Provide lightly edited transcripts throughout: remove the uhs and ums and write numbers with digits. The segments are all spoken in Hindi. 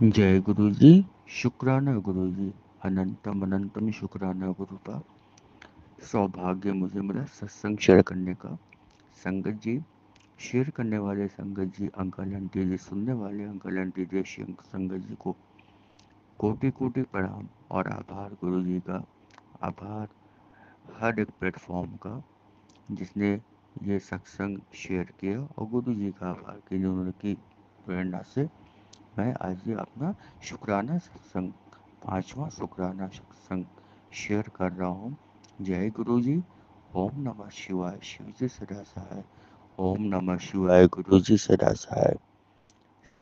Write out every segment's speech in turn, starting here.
जय गुरु जी। शुक्राना गुरु जी। अनंतम अनंतम शुक्राना गुरुपा। सौभाग्य मुझे मिला सत्संग शेयर करने का। संगत जी, शेयर करने वाले संगत जी, अंकल आंटी जी, सुनने वाले अंकल आंटी जी, संगत जी को कोटि कोटि प्रणाम और आभार गुरु जी का। आभार हर एक प्लेटफॉर्म का जिसने ये सत्संग शेयर किया, और गुरु जी का आभार कि जिन्होंने की प्रेरणा से मैं आज ये अपना शुक्राना सत्संग, पांचवा शुक्राना सत्संग शेयर कर रहा हूँ। जय गुरु जी। ओम नमः शिवाय। शिव जी सदा सहाय। ओम नमः शिवाय। गुरु जी सदा सहाय।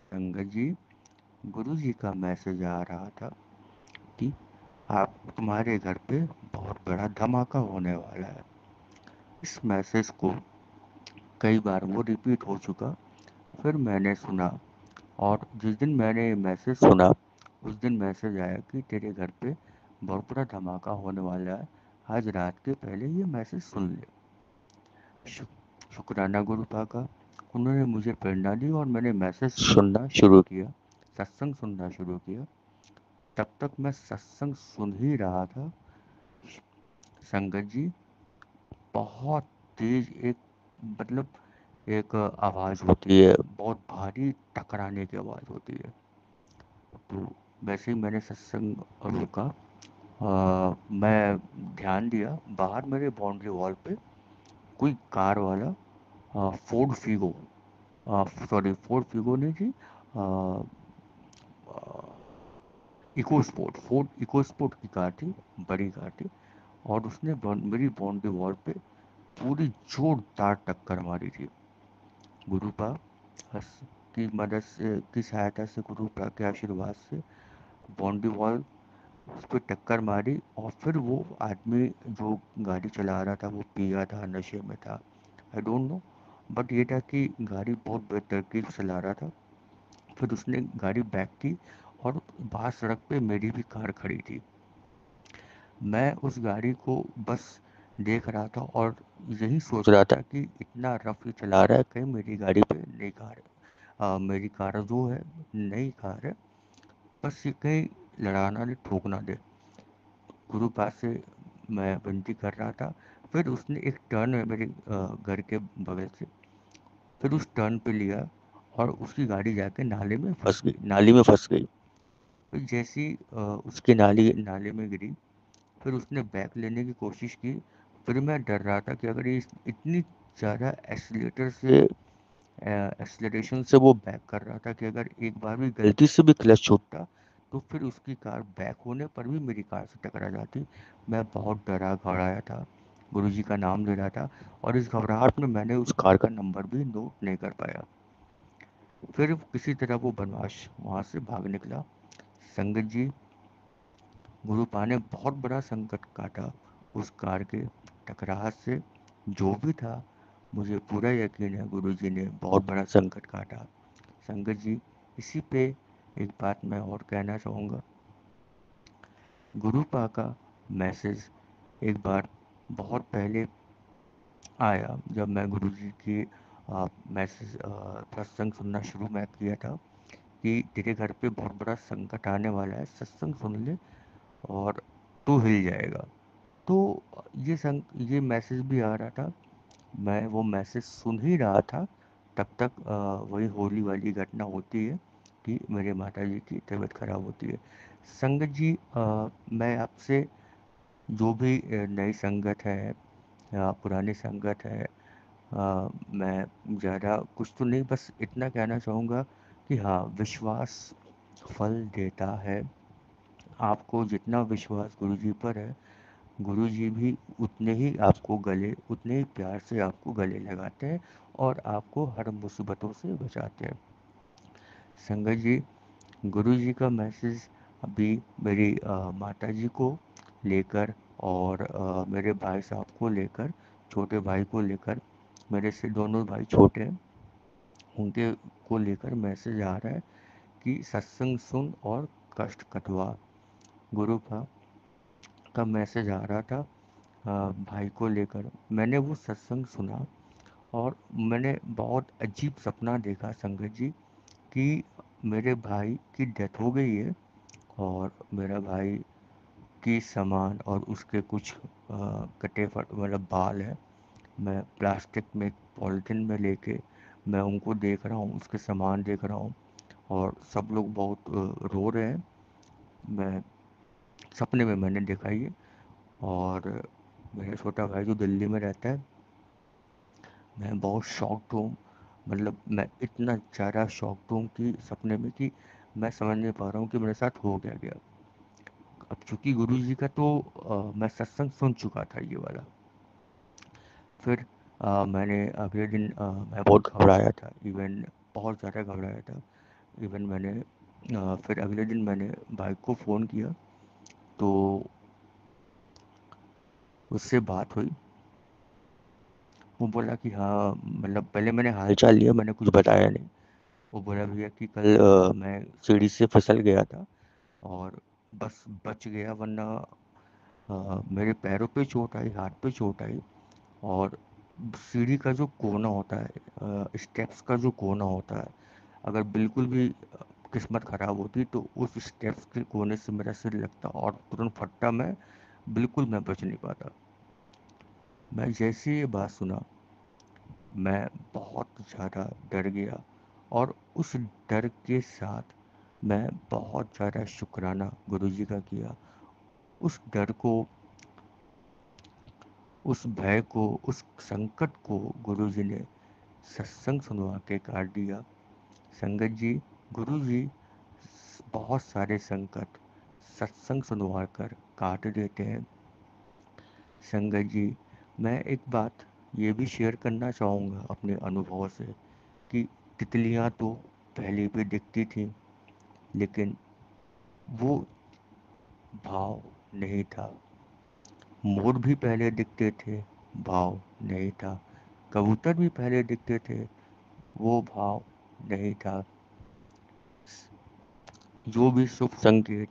संगत जी, गुरु जी का मैसेज आ रहा था कि आप तुम्हारे घर पे बहुत बड़ा धमाका होने वाला है। इस मैसेज को कई बार वो रिपीट हो चुका, फिर मैंने सुना, और जिस दिन मैंने ये मैसेज सुना उस दिन मैसेज आया कि तेरे घर पे बहुत बड़ा धमाका होने वाला है, आज रात के पहले ये मैसेज सुन ले। शुक्राना गुरुपा का। उन्होंने मुझे प्रेरणा दी और मैंने मैसेज सुनना शुरू किया, सत्संग सुनना शुरू किया। तब तक मैं सत्संग सुन ही रहा था, संगत जी, बहुत तेज एक, मतलब एक आवाज़ होती है, बहुत भारी टकराने की आवाज़ होती है। तो वैसे ही मैंने सत्संग रोका। मैं ध्यान दिया, बाहर मेरे बाउंड्री वॉल पे कोई कार वाला, Ford Figo, sorry Ford Figo नहीं थी, EcoSport, Ford EcoSport की कार थी, बड़ी कार थी। और उसने मेरी बाउंड्री वॉल पे पूरी जोरदार टक्कर मारी थी। गुरुपा हस की मदद से, की सहायता से, गुरुपा के आशीर्वाद से बाउंड्री वॉल उस पर टक्कर मारी। और फिर वो आदमी जो गाड़ी चला रहा था वो पिया था, नशे में था, आई डोंट नो, बट ये था कि गाड़ी बहुत बेतरतीब चला रहा था। फिर उसने गाड़ी बैक की, और बाहर सड़क पे मेरी भी कार खड़ी थी। मैं उस गाड़ी को बस देख रहा था और यही सोच रहा था कि इतना रफ ही चला रहा है, कहीं मेरी गाड़ी पे नई कार है, मेरी कार जो है नई कार है, बस ये कहीं लड़ाना नहीं, ठोकना दे। गुरु पास से मैं विनती कर रहा था। फिर उसने एक टर्न है मेरे घर के बगल से, फिर उस टर्न पे लिया, और उसकी गाड़ी जाके नाले में फंस गई, नाली में फंस गई। फिर जैसी उसके नाले में गिरी, फिर उसने बैक लेने की कोशिश की। फिर मैं डर रहा था कि अगर ये इतनी ज़्यादा एक्सीलरेशन से वो बैक कर रहा था कि अगर एक बार भी गलती से भी क्लच छूटता तो फिर उसकी कार बैक होने पर भी मेरी कार से टकरा जाती। मैं बहुत डरा घबराया था, गुरुजी का नाम ले रहा था, और इस घबराहट में मैंने उस कार का नंबर भी नोट नहीं कर पाया। फिर किसी तरह वो बनवास वहाँ से भाग निकला। संगत जी, गुरुपा ने बहुत बड़ा संकट काटा उस कार के टकराहट से। जो भी था, मुझे पूरा यकीन है गुरुजी ने बहुत बड़ा संकट काटा। संगत जी, इसी पे एक बात मैं और कहना चाहूँगा। गुरुपा का मैसेज एक बार बहुत पहले आया, जब मैं गुरुजी की मैसेज सत्संग सुनना शुरू मैं किया था कि तेरे घर पे बहुत बड़ा संकट आने वाला है, सत्संग सुन ले और तू हिल जाएगा। तो ये मैसेज भी आ रहा था, मैं वो मैसेज सुन ही रहा था। तब तक वही होली वाली घटना होती है कि मेरे माता जी की तबीयत खराब होती है। संगत जी, मैं आपसे, जो भी नई संगत है या पुरानी संगत है, मैं ज़्यादा कुछ तो नहीं, बस इतना कहना चाहूँगा कि हाँ, विश्वास फल देता है। आपको जितना विश्वास गुरु जी पर है, गुरु जी भी उतने ही आपको गले, उतने ही प्यार से आपको गले लगाते हैं और आपको हर मुसीबतों से बचाते हैं। संगत जी, गुरु जी का मैसेज अभी मेरी माता जी को लेकर, और मेरे भाई साहब को लेकर, छोटे भाई को लेकर, मेरे से दोनों भाई छोटे हैं, उनके को लेकर मैसेज आ रहा है कि सत्संग सुन और कष्ट कटवा। गुरु का मैसेज आ रहा था भाई को लेकर। मैंने वो सत्संग सुना, और मैंने बहुत अजीब सपना देखा संगत जी, कि मेरे भाई की डेथ हो गई है, और मेरा भाई की सामान और उसके कुछ कटे फट मतलब बाल है, मैं प्लास्टिक में एक पॉलिथीन में लेके मैं उनको देख रहा हूँ, उसके सामान देख रहा हूँ, और सब लोग बहुत रो रहे हैं। मैं सपने में मैंने देखा ये। और मेरा छोटा भाई जो दिल्ली में रहता है, मैं बहुत शॉक्ड हूँ। मतलब मैं इतना ज़्यादा शॉक्ड हूँ कि सपने में, कि मैं समझ नहीं पा रहा हूँ कि मेरे साथ हो क्या गया। अब चूंकि गुरु जी का तो मैं सत्संग सुन चुका था ये वाला। फिर मैंने अगले दिन मैं बहुत घबराया था, इवन बहुत ज़्यादा घबराया था। इवन मैंने फिर अगले दिन मैंने भाई को फ़ोन किया, तो उससे बात हुई। वो बोला कि हाँ, मतलब पहले मैंने हाल चाल लिया, मैंने कुछ बताया नहीं। वो बोला भैया कि कल मैं सीढ़ी से फिसल गया था, और बस बच गया, वरना मेरे पैरों पे चोट आई, हाथ पे चोट आई। और सीढ़ी का जो कोना होता है, स्टेप्स का जो कोना होता है, अगर बिल्कुल भी किस्मत खराब होती तो उस स्टेप्स के कोने से मेरा सिर लगता और तुरंत फटता, मैं बिल्कुल मैं बच नहीं पाता। मैं जैसे ये बात सुना, मैं बहुत ज़्यादा डर गया, और उस डर के साथ मैं बहुत ज़्यादा शुक्राना गुरुजी का किया। उस डर को, उस भय को, उस संकट को गुरुजी ने सत्संग सुनवा के काट दिया। संगत जी, गुरुजी बहुत सारे संकट सत्संग सुनवा कर काट देते हैं। संगत जी, मैं एक बात ये भी शेयर करना चाहूँगा अपने अनुभव से, कि तितलियाँ तो पहले भी दिखती थी, लेकिन वो भाव नहीं था। मोर भी पहले दिखते थे, भाव नहीं था। कबूतर भी पहले दिखते थे, वो भाव नहीं था। जो भी शुभ संकेत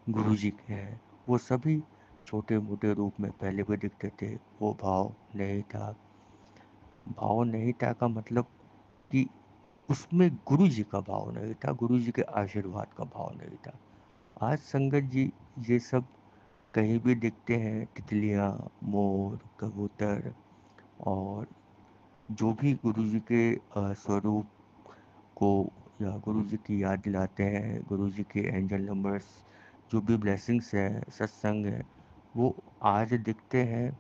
गुरु जी के हैं, वो सभी छोटे मोटे रूप में पहले भी दिखते थे, वो भाव नहीं था। भाव नहीं था का मतलब कि उसमें गुरु जी का भाव नहीं था, गुरु जी के आशीर्वाद का भाव नहीं था। आज संगत जी, ये सब कहीं भी दिखते हैं, तितलियाँ, मोर, कबूतर, और जो भी गुरु जी के स्वरूप को या गुरु जी की याद दिलाते हैं, गुरु जी के एंजल नंबर्स, जो भी ब्लेसिंग्स है, सत्संग है, वो आज दिखते हैं,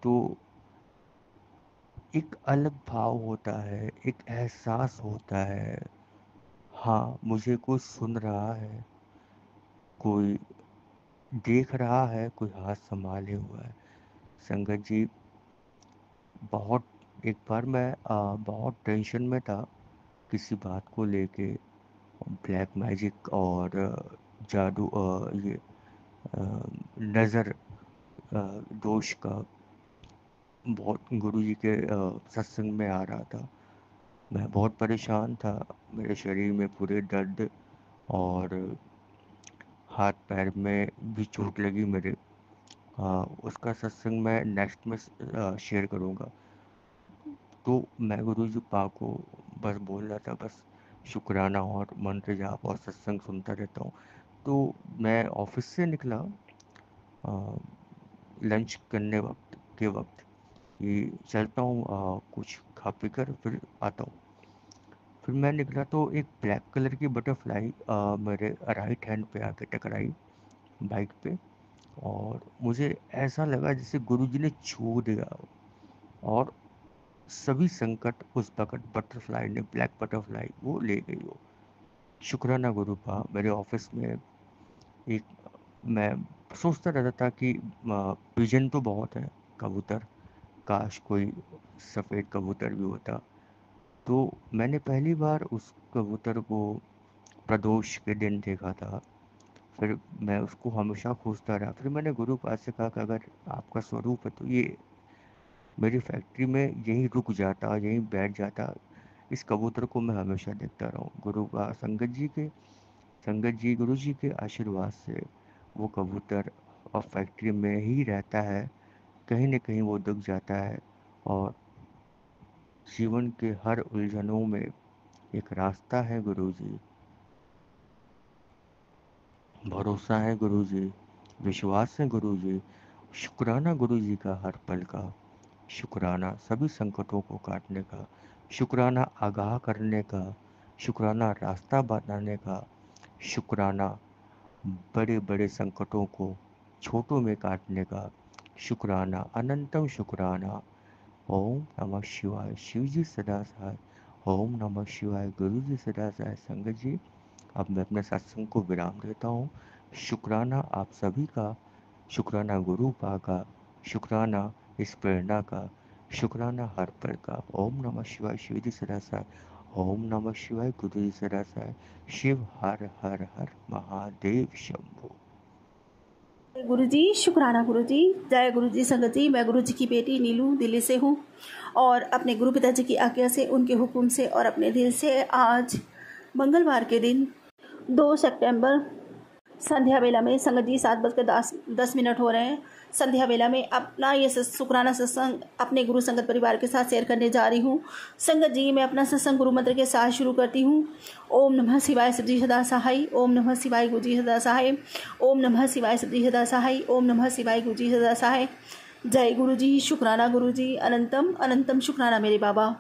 तो एक अलग भाव होता है, एक एहसास होता है। हाँ, मुझे कोई सुन रहा है, कोई देख रहा है, कोई हाथ संभाले हुआ है। संगत जी, बहुत एक बार मैं बहुत टेंशन में था किसी बात को लेके, ब्लैक मैजिक और जादू, ये नज़र दोष का बहुत गुरु जी के सत्संग में आ रहा था। मैं बहुत परेशान था, मेरे शरीर में पूरे दर्द, और हाथ पैर में भी चोट लगी मेरे। उसका सत्संग मैं नेक्स्ट में शेयर करूँगा। तो मैं गुरु जी पा को बस बोल रहा था, बस शुक्राना और मंत्र जाप और सत्संग सुनता रहता हूँ। तो मैं ऑफिस से निकला लंच करने वक्त कि चलता हूँ, कुछ खा पी कर फिर आता हूँ। फिर मैं निकला तो एक ब्लैक कलर की बटरफ्लाई मेरे राइट हैंड पे आके टकराई, बाइक पे। और मुझे ऐसा लगा जैसे गुरुजी ने छू दिया, और सभी संकट उस बटरफ्लाई ने, ब्लैक बटरफ्लाई, वो ले गई वो। शुक्राना गुरु का। मेरे ऑफिस में एक, मैं सोचता रहता था कि पिजन तो बहुत है, कबूतर, काश कोई सफ़ेद कबूतर भी होता। तो मैंने पहली बार उस कबूतर को प्रदोष के दिन देखा था। फिर मैं उसको हमेशा खोजता रहा। फिर मैंने गुरु पास से कहा कि अगर आपका स्वरूप है तो ये मेरी फैक्ट्री में यहीं रुक जाता, यहीं बैठ जाता, इस कबूतर को मैं हमेशा देखता रहूं। गुरु का, संगत जी गुरु जी के आशीर्वाद से वो कबूतर अब फैक्ट्री में ही रहता है, कहीं न कहीं वो दिख जाता है, और जीवन के हर उलझनों में एक रास्ता है गुरुजी, भरोसा है गुरुजी, विश्वास है गुरुजी, शुक्राना गुरुजी का हर पल का, शुक्राना सभी संकटों को काटने का, शुक्राना आगाह करने का, शुक्राना रास्ता बताने का, शुक्राना बड़े बड़े संकटों को छोटों में काटने का, शुक्राना अनंतम शुक्राना। ओम नमः शिवाय। शिव जी सदा सहाय। ओम नमः शिवाय। गुरु जी सदा सहाय। संगत जी, अब मैं अपने सत्संग को विराम देता हूँ। शुक्राना आप सभी का, शुक्राना गुरु पा का, शुक्राना इस प्रेरणा का, शुक्राना हर पल का। ओम नमः शिवाय। शिव जी सदा सहाय। ओम नमः शिवाय। गुरु जी सदा सहाय। शिव हर हर हर महादेव शंभो। गुरुजी, शुक्राना गुरुजी। जय गुरुजी। संगत जी, मैं गुरुजी की बेटी नीलू दिल्ली से हूँ और अपने गुरु पिताजी की आज्ञा से, उनके हुक्म से और अपने दिल से आज मंगलवार के दिन 2 सितंबर संध्या वेला में, संगत जी 7:10 हो रहे हैं, संध्या वेला में अपना ये शुक्राना सत्संग अपने गुरु संगत परिवार के साथ शेयर करने जा रही हूँ। संगत जी, मैं अपना सत्संग गुरु मंत्र के साथ शुरू करती हूँ। ओम नमः शिवाय सब्जी सदा सहाय। ओम नमः शिवाय गुरुजी सदा सहाय। ओम नमः शिवाय सब्जी सदा सहाय। ओम नमः शिवाय गुरुजी सदा सहाय। जय गुरुजी। शुक्राना गुरुजी। अनंतम अनंतम शुक्राना मेरे बाबा।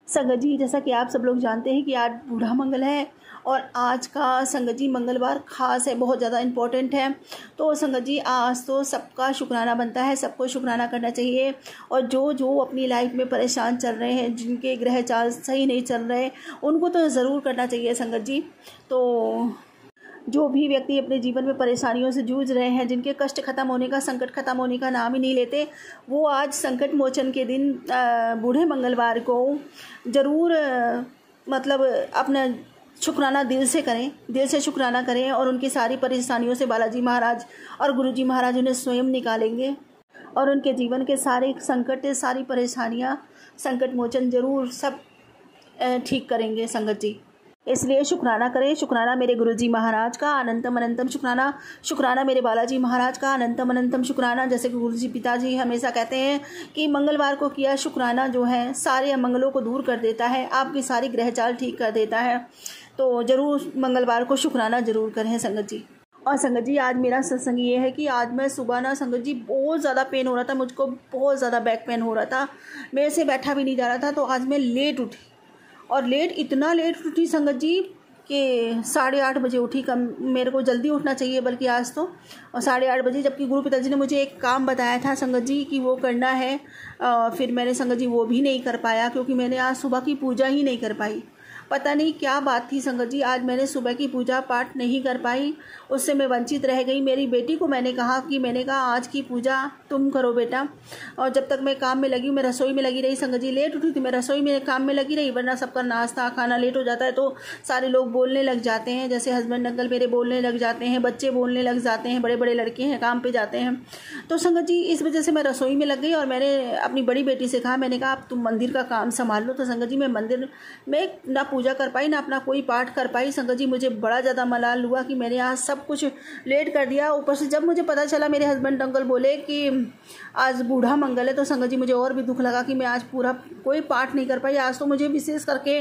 संगत जी, जैसा कि आप सब लोग जानते हैं कि आज बूढ़ा मंगल है और आज का संगत जी मंगलवार खास है, बहुत ज़्यादा इम्पोर्टेंट है। तो संगत जी, आज तो सबका शुक्राना बनता है, सबको शुक्राना करना चाहिए। और जो अपनी लाइफ में परेशान चल रहे हैं, जिनके ग्रह चाल सही नहीं चल रहे, उनको तो ज़रूर करना चाहिए संगत जी। तो जो भी व्यक्ति अपने जीवन में परेशानियों से जूझ रहे हैं, जिनके कष्ट खत्म होने का, संकट खत्म होने का नाम ही नहीं लेते, वो आज संकट मोचन के दिन बूढ़े मंगलवार को ज़रूर मतलब अपना शुक्राना दिल से करें, दिल से शुक्राना करें और उनकी सारी परेशानियों से बालाजी महाराज और गुरुजी महाराज उन्हें स्वयं निकालेंगे और उनके जीवन के सारे संकट, सारी परेशानियाँ, संकट मोचन ज़रूर सब ठीक करेंगे संगत जी। इसलिए शुक्राना करें। शुक्राना मेरे गुरुजी महाराज का, अनंतम अनंतम शुक्राना। शुक्राना मेरे बालाजी महाराज का, अनंतम अनंतम शुक्राना। जैसे कि गुरुजी पिताजी हमेशा कहते हैं कि मंगलवार को किया शुक्राना जो है सारे अमंगलों को दूर कर देता है, आपकी सारी ग्रह चाल ठीक कर देता है। तो ज़रूर मंगलवार को शुक्राना ज़रूर करें संगत जी। और संगत जी, आज मेरा सत्संग ये है कि आज मैं सुबह ना संगत जी बहुत ज़्यादा पेन हो रहा था, मुझको बहुत ज़्यादा बैक पेन हो रहा था, मेरे से बैठा भी नहीं जा रहा था। तो आज मैं लेट उठी और इतना लेट उठी संगत जी कि 8:30 बजे उठी। कम मेरे को जल्दी उठना चाहिए बल्कि आज तो, और 8:30 बजे, जबकि गुरु पिताजी ने मुझे एक काम बताया था संगत जी कि वो करना है। फिर मैंने संगत जी वो भी नहीं कर पाया क्योंकि मैंने आज सुबह की पूजा ही नहीं कर पाई। पता नहीं क्या बात थी संगत जी, आज मैंने सुबह की पूजा पाठ नहीं कर पाई, उससे मैं वंचित रह गई। मेरी बेटी को मैंने कहा आज की पूजा तुम करो बेटा। और जब तक मैं काम में लगी, मैं रसोई में लगी रही संगत जी, लेट उठी थी, मैं रसोई में काम में लगी रही, वरना सबका नाश्ता खाना लेट हो जाता है तो सारे लोग बोलने लग जाते हैं, जैसे हस्बैंड अंकल मेरे बोलने लग जाते हैं, बच्चे बोलने लग जाते हैं, बड़े बड़े लड़के हैं काम पे जाते हैं। तो संगत जी इस वजह से मैं रसोई में लग गई और मैंने अपनी बड़ी बेटी से कहा, मैंने कहा अब तुम मंदिर का काम संभाल लो। तो संगत जी मैं मंदिर में ना पूजा कर पाई, ना अपना कोई पाठ कर पाई। संगत जी मुझे बड़ा ज़्यादा मलाल हुआ कि मैंने आज सब कुछ लेट कर दिया। ऊपर से जब मुझे पता चला, मेरे हस्बैंड अंकल बोले कि आज बूढ़ा मंगल है, तो संगत जी मुझे और भी दुख लगा कि मैं आज पूरा कोई पाठ नहीं कर पाई। आज तो मुझे विशेष करके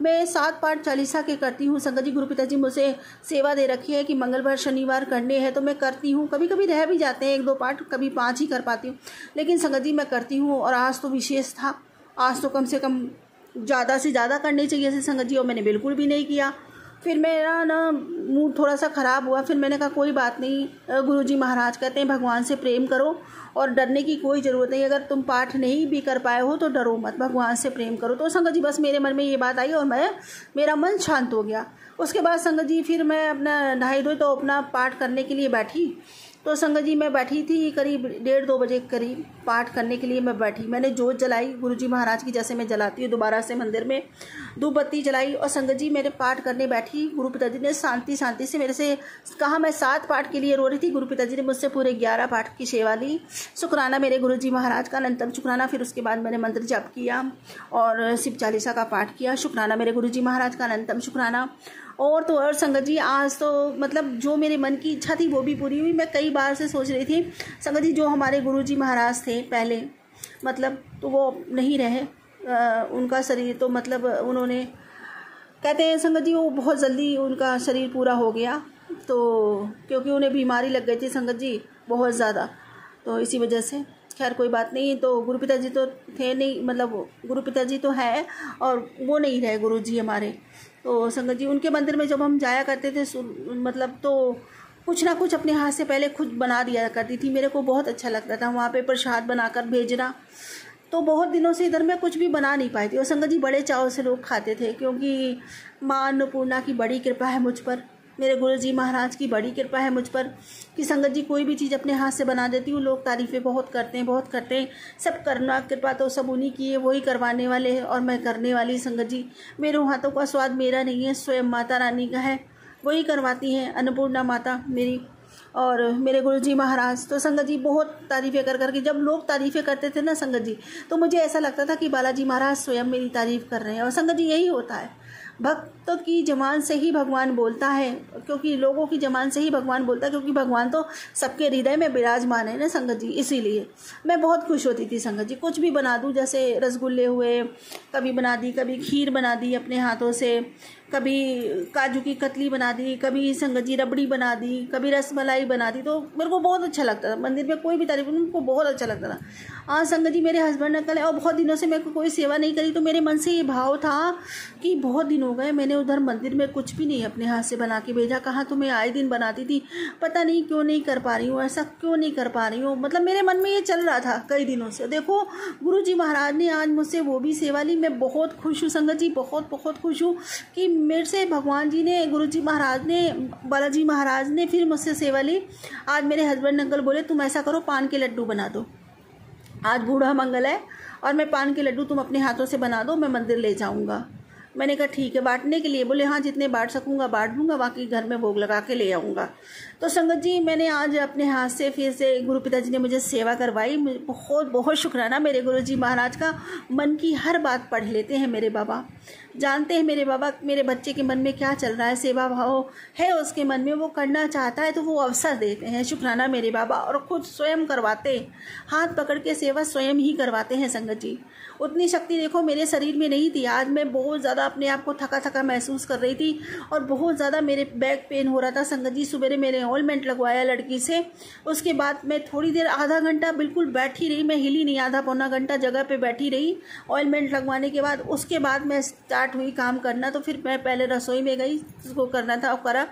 मैं 7 पाठ चालीसा के करती हूँ संगत जी। गुरु पिताजी मुझे सेवा दे रखी है कि मंगलवार शनिवार करने हैं तो मैं करती हूँ। कभी कभी रह भी जाते हैं 1-2 पाठ, कभी 5 ही कर पाती हूँ, लेकिन संगत जी मैं करती हूँ। और आज तो विशेष था, आज तो कम से कम ज़्यादा से ज़्यादा करने चाहिए थे संगत जी, और मैंने बिल्कुल भी नहीं किया। फिर मेरा ना मूड थोड़ा सा ख़राब हुआ। फिर मैंने कहा कोई बात नहीं, गुरुजी महाराज कहते हैं भगवान से प्रेम करो और डरने की कोई ज़रूरत नहीं। अगर तुम पाठ नहीं भी कर पाए हो तो डरो मत, भगवान से प्रेम करो। तो संगत जी बस मेरे मन में ये बात आई और मेरा मन शांत हो गया। उसके बाद संगत जी फिर मैं अपना नहाई धोई तो अपना पाठ करने के लिए बैठी। तो संगत जी मैं बैठी थी करीब 1:30-2 बजे करीब पाठ करने के लिए मैं बैठी। मैंने जोत जलाई गुरुजी महाराज की, जैसे मैं जलाती हूँ दोबारा से मंदिर में धूप बत्ती जलाई। और संगत जी मेरे पाठ करने बैठी, गुरु पिताजी ने शांति से मेरे से कहा। मैं 7 पाठ के लिए रो रही थी, गुरु पिताजी ने मुझसे पूरे 11 पाठ की सेवा ली। शुक्राना मेरे गुरुजी महाराज का, अनंतम शुक्राना। फिर उसके बाद मैंने मंत्र जप किया और शिव चालीसा का पाठ किया। शुक्राना मेरे गुरुजी महाराज का, अनंतम शुक्राना। और तो और संगत जी आज तो मतलब जो मेरे मन की इच्छा थी वो भी पूरी हुई। मैं कई बार से सोच रही थी संगत जी, जो हमारे गुरुजी महाराज थे पहले, मतलब तो वो नहीं रहे, उनका शरीर तो मतलब उन्होंने कहते हैं संगत जी वो बहुत जल्दी उनका शरीर पूरा हो गया, तो क्योंकि उन्हें बीमारी लग गई थी संगत जी बहुत ज़्यादा, तो इसी वजह से। खैर कोई बात नहीं। तो गुरु पिताजी तो थे नहीं, मतलब गुरु पिताजी तो है और वो नहीं रहे गुरु जी हमारे। तो संगत जी उनके मंदिर में जब हम जाया करते थे मतलब तो कुछ ना कुछ अपने हाथ से पहले खुद बना दिया करती थी। मेरे को बहुत अच्छा लगता था वहाँ पे प्रसाद बनाकर भेजना। तो बहुत दिनों से इधर मैं कुछ भी बना नहीं पाई थी और संगत जी बड़े चाव से लोग खाते थे, क्योंकि माँ अन्नपूर्णा की बड़ी कृपा है मुझ पर, मेरे गुरुजी महाराज की बड़ी कृपा है मुझ पर कि संगत जी कोई भी चीज़ अपने हाथ से बना देती हूँ, लोग तारीफ़ें बहुत करते हैं, बहुत करते हैं। सब करना कृपा तो सब उन्हीं की है, वही करवाने वाले हैं और मैं करने वाली। संगत जी मेरे हाथों का स्वाद मेरा नहीं है, स्वयं माता रानी का है, वही करवाती हैं अन्नपूर्णा माता मेरी और मेरे गुरुजी महाराज। तो संगत जी बहुत तारीफ़ें कर करके जब लोग तारीफ़ें करते थे ना संगत जी, तो मुझे ऐसा लगता था कि बालाजी महाराज स्वयं मेरी तारीफ़ कर रहे हैं। और संगत जी यही होता है, भक्तों की ज़बान से ही भगवान बोलता है, क्योंकि लोगों की ज़बान से ही भगवान बोलता है, क्योंकि भगवान तो सबके हृदय में विराजमान है ना संगत जी। इसीलिए मैं बहुत खुश होती थी संगत जी, कुछ भी बना दूँ, जैसे रसगुल्ले हुए कभी बना दी, कभी खीर बना दी अपने हाथों से, कभी काजू की कतली बना दी, कभी संगत जी रबड़ी बना दी, कभी रसमलाई बना दी। तो मेरे को बहुत अच्छा लगता था, मंदिर में कोई भी तारीफ उनको बहुत अच्छा लगता था। हाँ संगत जी मेरे हस्बैंड ने कल और बहुत दिनों से मेरे को कोई सेवा नहीं करी, तो मेरे मन से ये भाव था कि बहुत दिन हो गए मैंने उधर मंदिर में कुछ भी नहीं अपने हाथ से बना के भेजा। कहाँ तो मैं आए दिन बनाती थी, पता नहीं क्यों नहीं कर पा रही हूँ, ऐसा क्यों नहीं कर पा रही हूँ। मतलब मेरे मन में ये चल रहा था कई दिनों से। देखो गुरु जी महाराज ने आज मुझसे वो भी सेवा ली, मैं बहुत खुश हूँ संगत जी, बहुत बहुत खुश हूँ कि मेरे से भगवान जी ने, गुरु जी महाराज ने, बालाजी महाराज ने फिर मुझसे सेवा ली। आज मेरे हस्बैंड अंकल बोले तुम ऐसा करो पान के लड्डू बना दो, आज बूढ़ा मंगल है और मैं पान के लड्डू तुम अपने हाथों से बना दो, मैं मंदिर ले जाऊंगा। मैंने कहा ठीक है, बांटने के लिए? बोले हाँ जितने बांट सकूंगा बांट दूंगा, बाकी घर में भोग लगा के ले आऊँगा। तो संगत जी मैंने आज अपने हाथ से फिर से गुरु पिताजी ने मुझे सेवा करवाई, बहुत बहुत शुक्राना मेरे गुरु जी महाराज का। मन की हर बात पढ़ लेते हैं मेरे बाबा, जानते हैं मेरे बाबा मेरे बच्चे के मन में क्या चल रहा है, सेवा भाव है उसके मन में, वो करना चाहता है तो वो अवसर देते हैं। शुक्राना मेरे बाबा, और खुद स्वयं करवाते, हाथ पकड़ के सेवा स्वयं ही करवाते हैं संगत जी। उतनी शक्ति देखो मेरे शरीर में नहीं थी। आज मैं बहुत ज़्यादा अपने आप को थका थका महसूस कर रही थी और बहुत ज़्यादा मेरे बैक पेन हो रहा था संगत जी। सुबह मेरे ऑइलमेंट लगवाया लड़की से, उसके बाद मैं थोड़ी देर आधा घंटा बिल्कुल बैठी रही, मैं हिली नहीं, आधा पौना घंटा जगह पे बैठी रही ऑइलमेंट लगवाने के बाद। उसके बाद मैं स्टार्ट हुई काम करना, तो फिर मैं पहले रसोई में गई, उसको करना था और करा।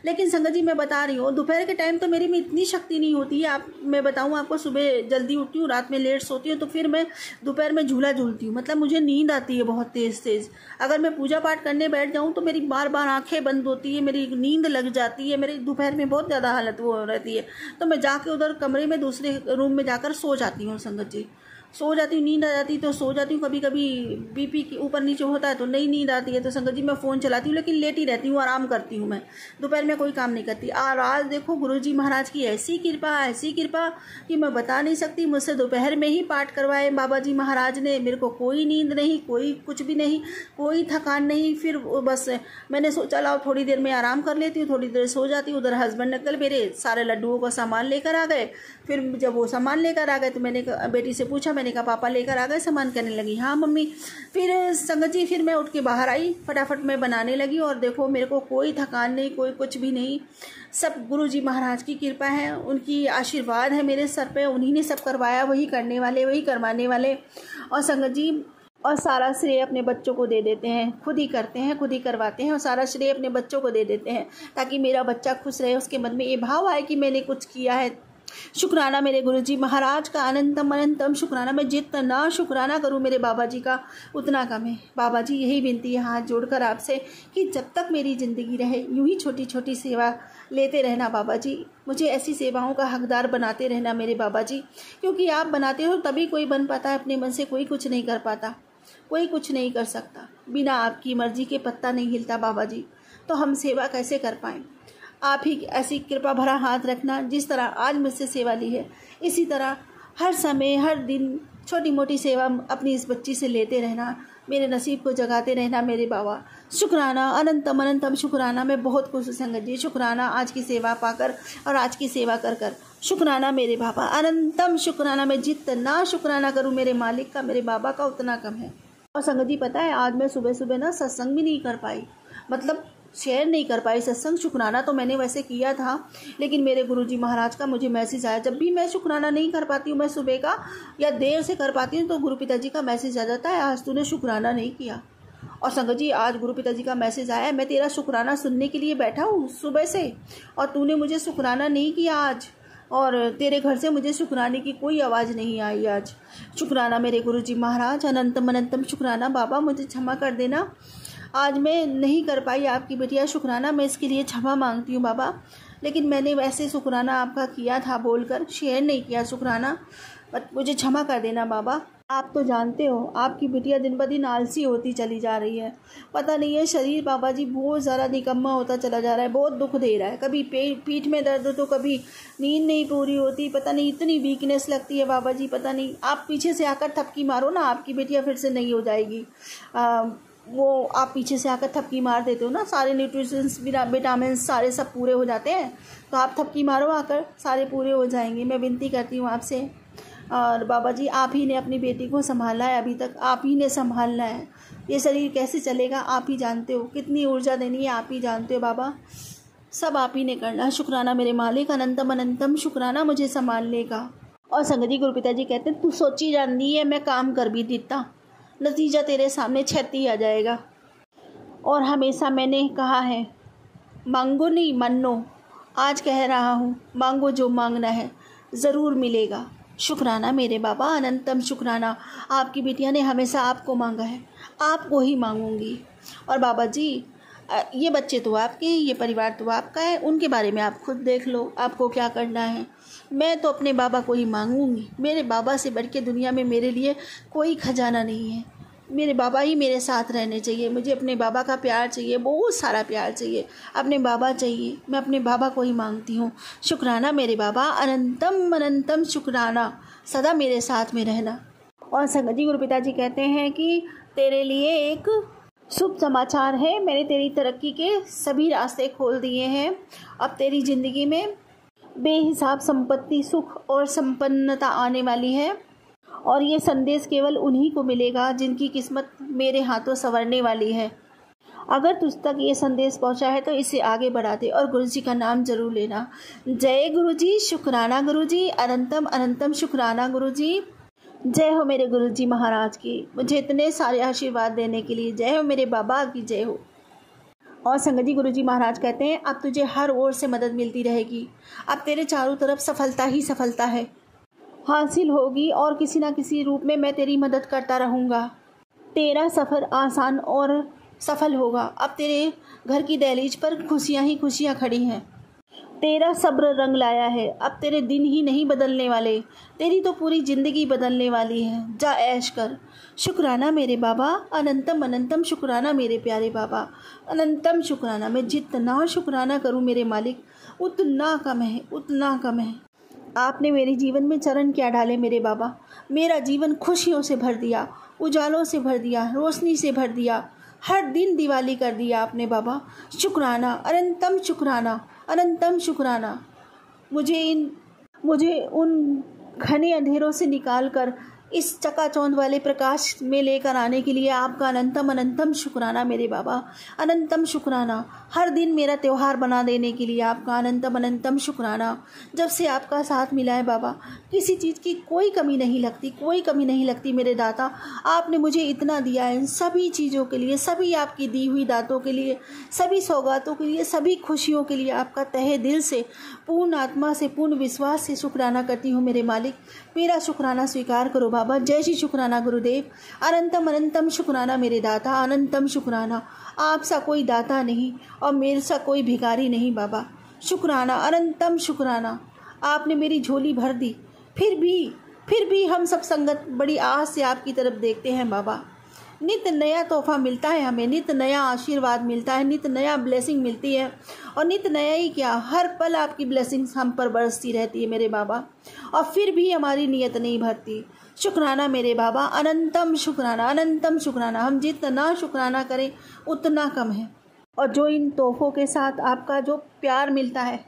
लेकिन संगत जी मैं बता रही हूँ दोपहर के टाइम तो मेरी में इतनी शक्ति नहीं होती है। मैं बताऊँ आपको, सुबह जल्दी उठती हूँ, रात में लेट सोती हूँ, तो फिर मैं दोपहर में झूला झूलती हूँ, मतलब मुझे नींद आती है बहुत तेज़ तेज़। अगर मैं पूजा पाठ करने बैठ जाऊँ तो मेरी बार बार आंखें बंद होती है, मेरी नींद लग जाती है, मेरी दोपहर में बहुत ज़्यादा हालत वो रहती है। तो मैं जाके उधर कमरे में दूसरे रूम में जाकर सो जाती हूँ संगत जी, सो जाती हूँ, नींद आ जाती है तो सो जाती हूँ। कभी कभी बीपी की ऊपर नीचे होता है तो नहीं नींद आती है, तो संगत जी मैं फ़ोन चलाती हूँ, लेकिन लेटी रहती हूँ, आराम करती हूँ, मैं दोपहर में कोई काम नहीं करती। और आज देखो गुरुजी महाराज की ऐसी कृपा कि मैं बता नहीं सकती। मुझसे दोपहर में ही पाठ करवाए बाबा जी महाराज ने, मेरे को कोई नींद नहीं, कोई कुछ भी नहीं, कोई थकान नहीं। फिर बस मैंने सोचा लाओ थोड़ी देर में आराम कर लेती हूँ, थोड़ी देर सो जाती हूँ। उधर हस्बैंड अंकल मेरे सारे लड्डुओं का सामान लेकर आ गए। फिर जब वो सामान लेकर आ गए तो मैंने बेटी से पूछा, मैंने कहा पापा लेकर आ गए सामान? कहने लगी हाँ मम्मी। फिर संगत जी फिर मैं उठ के बाहर आई, फटाफट मैं बनाने लगी और देखो मेरे को कोई थकान नहीं, कोई कुछ भी नहीं। सब गुरु जी महाराज की कृपा है, उनकी आशीर्वाद है मेरे सर पे, उन्हीं ने सब करवाया, वही करने वाले, वही करवाने वाले। और संगत जी और सारा श्रेय अपने बच्चों को दे देते हैं, खुद ही करते हैं, खुद ही करवाते हैं और सारा श्रेय अपने बच्चों को दे देते हैं, ताकि मेरा बच्चा खुश रहे, उसके मन में ये भाव आए कि मैंने कुछ किया है। शुक्राना मेरे गुरुजी महाराज का, अनंतम अनंतम शुक्राना। मैं जितना शुक्राना करूं मेरे बाबा जी का उतना कम है। बाबा जी यही विनती है हाथ जोड़कर आपसे कि जब तक मेरी ज़िंदगी रहे यूं ही छोटी छोटी सेवा लेते रहना बाबा जी, मुझे ऐसी सेवाओं का हकदार बनाते रहना मेरे बाबा जी, क्योंकि आप बनाते हो तभी कोई बन पाता है, अपने मन से कोई कुछ नहीं कर पाता, कोई कुछ नहीं कर सकता, बिना आपकी मर्जी के पत्ता नहीं हिलता बाबा जी, तो हम सेवा कैसे कर पाएँ। आप ही ऐसी कृपा भरा हाथ रखना, जिस तरह आज मुझसे सेवा ली है इसी तरह हर समय हर दिन छोटी मोटी सेवा अपनी इस बच्ची से लेते रहना, मेरे नसीब को जगाते रहना मेरे बाबा। शुक्राना, अनंतम अनंतम शुक्राना। मैं बहुत खुश हूँ संगत जी, शुक्राना आज की सेवा पाकर और आज की सेवा कर कर। शुक्राना मेरे बाबा, अनंतम शुक्राना। मैं जितना शुक्राना करूँ मेरे मालिक का, मेरे बाबा का, उतना कम है। और संगत जी पता है आज मैं सुबह सुबह ना सत्संग भी नहीं कर पाई, मतलब शेयर नहीं कर पाई सत्संग। शुक्राना तो मैंने वैसे किया था, लेकिन मेरे गुरुजी महाराज का मुझे मैसेज आया। जब भी मैं शुक्राना नहीं कर पाती हूँ, मैं सुबह का या देर से कर पाती हूँ, तो गुरु पिताजी का मैसेज आ जाता है, आज तूने शुक्राना नहीं किया। और संगत जी, आज गुरु पिताजी का मैसेज आया है, मैं तेरा शुक्राना सुनने के लिए बैठा हूँ सुबह से, और तूने मुझे शुक्राना नहीं किया आज, और तेरे घर से मुझे शुक्राने की कोई आवाज़ नहीं आई आज। शुक्राना मेरे गुरुजी महाराज, अनंतम अनंतम शुक्राना। बाबा मुझे क्षमा कर देना, आज मैं नहीं कर पाई आपकी बिटिया शुक्राना, मैं इसके लिए क्षमा मांगती हूँ बाबा। लेकिन मैंने वैसे शुक्राना आपका किया था बोलकर, शेयर नहीं किया शुक्राना, बट मुझे क्षमा कर देना बाबा। आप तो जानते हो आपकी बिटिया दिन ब दिन आलसी होती चली जा रही है। पता नहीं है शरीर बाबा जी बहुत ज़्यादा निकम्मा होता चला जा रहा है, बहुत दुख दे रहा है। कभी पीठ में दर्द तो कभी नींद नहीं पूरी होती, पता नहीं इतनी वीकनेस लगती है बाबा जी, पता नहीं। आप पीछे से आकर थपकी मारो ना, आपकी बिटिया फिर से नहीं हो जाएगी। वो आप पीछे से आकर थपकी मार देते हो ना, सारे न्यूट्रिशंस विटामिन सारे सब पूरे हो जाते हैं, तो आप थपकी मारो आकर, सारे पूरे हो जाएंगे। मैं विनती करती हूँ आपसे। और बाबा जी आप ही ने अपनी बेटी को संभाला है, अभी तक आप ही ने संभालना है। ये शरीर कैसे चलेगा आप ही जानते हो, कितनी ऊर्जा देनी है आप ही जानते हो बाबा, सब आप ही ने करना है। शुक्राना मेरे मालिक, अनंतम अनंतम शुक्राना मुझे संभालने का। और संगत जी, गुरु पिताजी कहते हैं तू सोची जानती है, मैं काम कर भी देता, नतीजा तेरे सामने छेती आ जाएगा। और हमेशा मैंने कहा है मांगो नहीं मन्नो, आज कह रहा हूँ मांगो, जो मांगना है ज़रूर मिलेगा। शुक्राना मेरे बाबा, अनंतम शुक्राना। आपकी बिटिया ने हमेशा आपको मांगा है, आपको ही मांगूंगी। और बाबा जी ये बच्चे तो आपके, ये परिवार तो आपका है, उनके बारे में आप खुद देख लो आपको क्या करना है। मैं तो अपने बाबा को ही मांगूंगी। मेरे बाबा से बढ़ के दुनिया में मेरे लिए कोई खजाना नहीं है। मेरे बाबा ही मेरे साथ रहने चाहिए। मुझे अपने बाबा का प्यार चाहिए, बहुत सारा प्यार चाहिए, अपने बाबा चाहिए। मैं अपने बाबा को ही मांगती हूँ। शुक्राना मेरे बाबा, अनंतम अनंतम शुक्राना, सदा मेरे साथ में रहना। और संगत जी, गुरु पिताजी कहते हैं कि तेरे लिए एक शुभ समाचार है, मैंने तेरी तरक्की के सभी रास्ते खोल दिए हैं। अब तेरी ज़िंदगी में बेहिसाब संपत्ति, सुख और संपन्नता आने वाली है। और ये संदेश केवल उन्हीं को मिलेगा जिनकी किस्मत मेरे हाथों संवरने वाली है। अगर तुझ तक ये संदेश पहुंचा है तो इसे आगे बढ़ा दे और गुरु जी का नाम जरूर लेना। जय गुरु जी, शुक्राना गुरु जी, अनंतम अनंतम शुक्राना गुरु जी। जय हो मेरे गुरु जी महाराज की, मुझे इतने सारे आशीर्वाद देने के लिए। जय हो मेरे बाबा की, जय हो। और संगत जी, गुरु जी महाराज कहते हैं अब तुझे हर ओर से मदद मिलती रहेगी। अब तेरे चारों तरफ सफलता ही सफलता है, हासिल होगी, और किसी ना किसी रूप में मैं तेरी मदद करता रहूँगा। तेरा सफ़र आसान और सफल होगा। अब तेरे घर की दहलीज पर खुशियाँ ही खुशियाँ खड़ी हैं। तेरा सब्र रंग लाया है। अब तेरे दिन ही नहीं बदलने वाले, तेरी तो पूरी ज़िंदगी बदलने वाली है। जा ऐश कर। शुक्राना मेरे बाबा, अनंतम अनंतम शुक्राना मेरे प्यारे बाबा, अनंतम शुक्राना। मैं जितना शुक्राना करूँ मेरे मालिक उतना कम है, उतना कम है। आपने मेरे जीवन में चरण क्या डाले मेरे बाबा, मेरा जीवन खुशियों से भर दिया, उजालों से भर दिया, रोशनी से भर दिया, हर दिन दिवाली कर दिया आपने बाबा। शुक्राना, अनंतम शुक्राना, अनंतम शुक्राना। मुझे उन घने अंधेरों से निकाल कर इस चकाचौंध वाले प्रकाश में लेकर आने के लिए आपका अनंतम अनंतम शुक्राना मेरे बाबा, अनंतम शुक्राना। हर दिन मेरा त्यौहार बना देने के लिए आपका अनंतम अनंतम शुक्राना। जब से आपका साथ मिला है बाबा, किसी चीज़ की कोई कमी नहीं लगती, कोई कमी नहीं लगती मेरे दाता। आपने मुझे इतना दिया है, इन सभी चीज़ों के लिए, सभी आपकी दी हुई दातों के लिए, सभी सौगातों के लिए, सभी खुशियों के लिए आपका तहे दिल से, पूर्ण आत्मा से, पूर्ण विश्वास से शुक्राना करती हूँ मेरे मालिक। मेरा शुक्राना स्वीकार करो बाबा। जय श्री शुक्राना गुरुदेव, अनंतम अनंतम शुक्राना मेरे दाता, अनंतम शुक्राना। आप सा कोई दाता नहीं और मेरे सा कोई भिखारी नहीं बाबा। शुक्राना, अनंतम शुक्राना। आपने मेरी झोली भर दी, फिर भी हम सब संगत बड़ी आस से आपकी तरफ देखते हैं बाबा। नित नया तोहफा मिलता है हमें, नित नया आशीर्वाद मिलता है, नित नया ब्लेसिंग मिलती है, और नित नया ही क्या, हर पल आपकी ब्लेसिंग्स हम पर बरसती रहती है मेरे बाबा, और फिर भी हमारी नीयत नहीं भरती। शुक्राना मेरे बाबा, अनंतम शुक्राना, अनंतम शुक्राना। हम जितना शुक्राना करें उतना कम है। और जो इन तोहफों के साथ आपका जो प्यार मिलता है,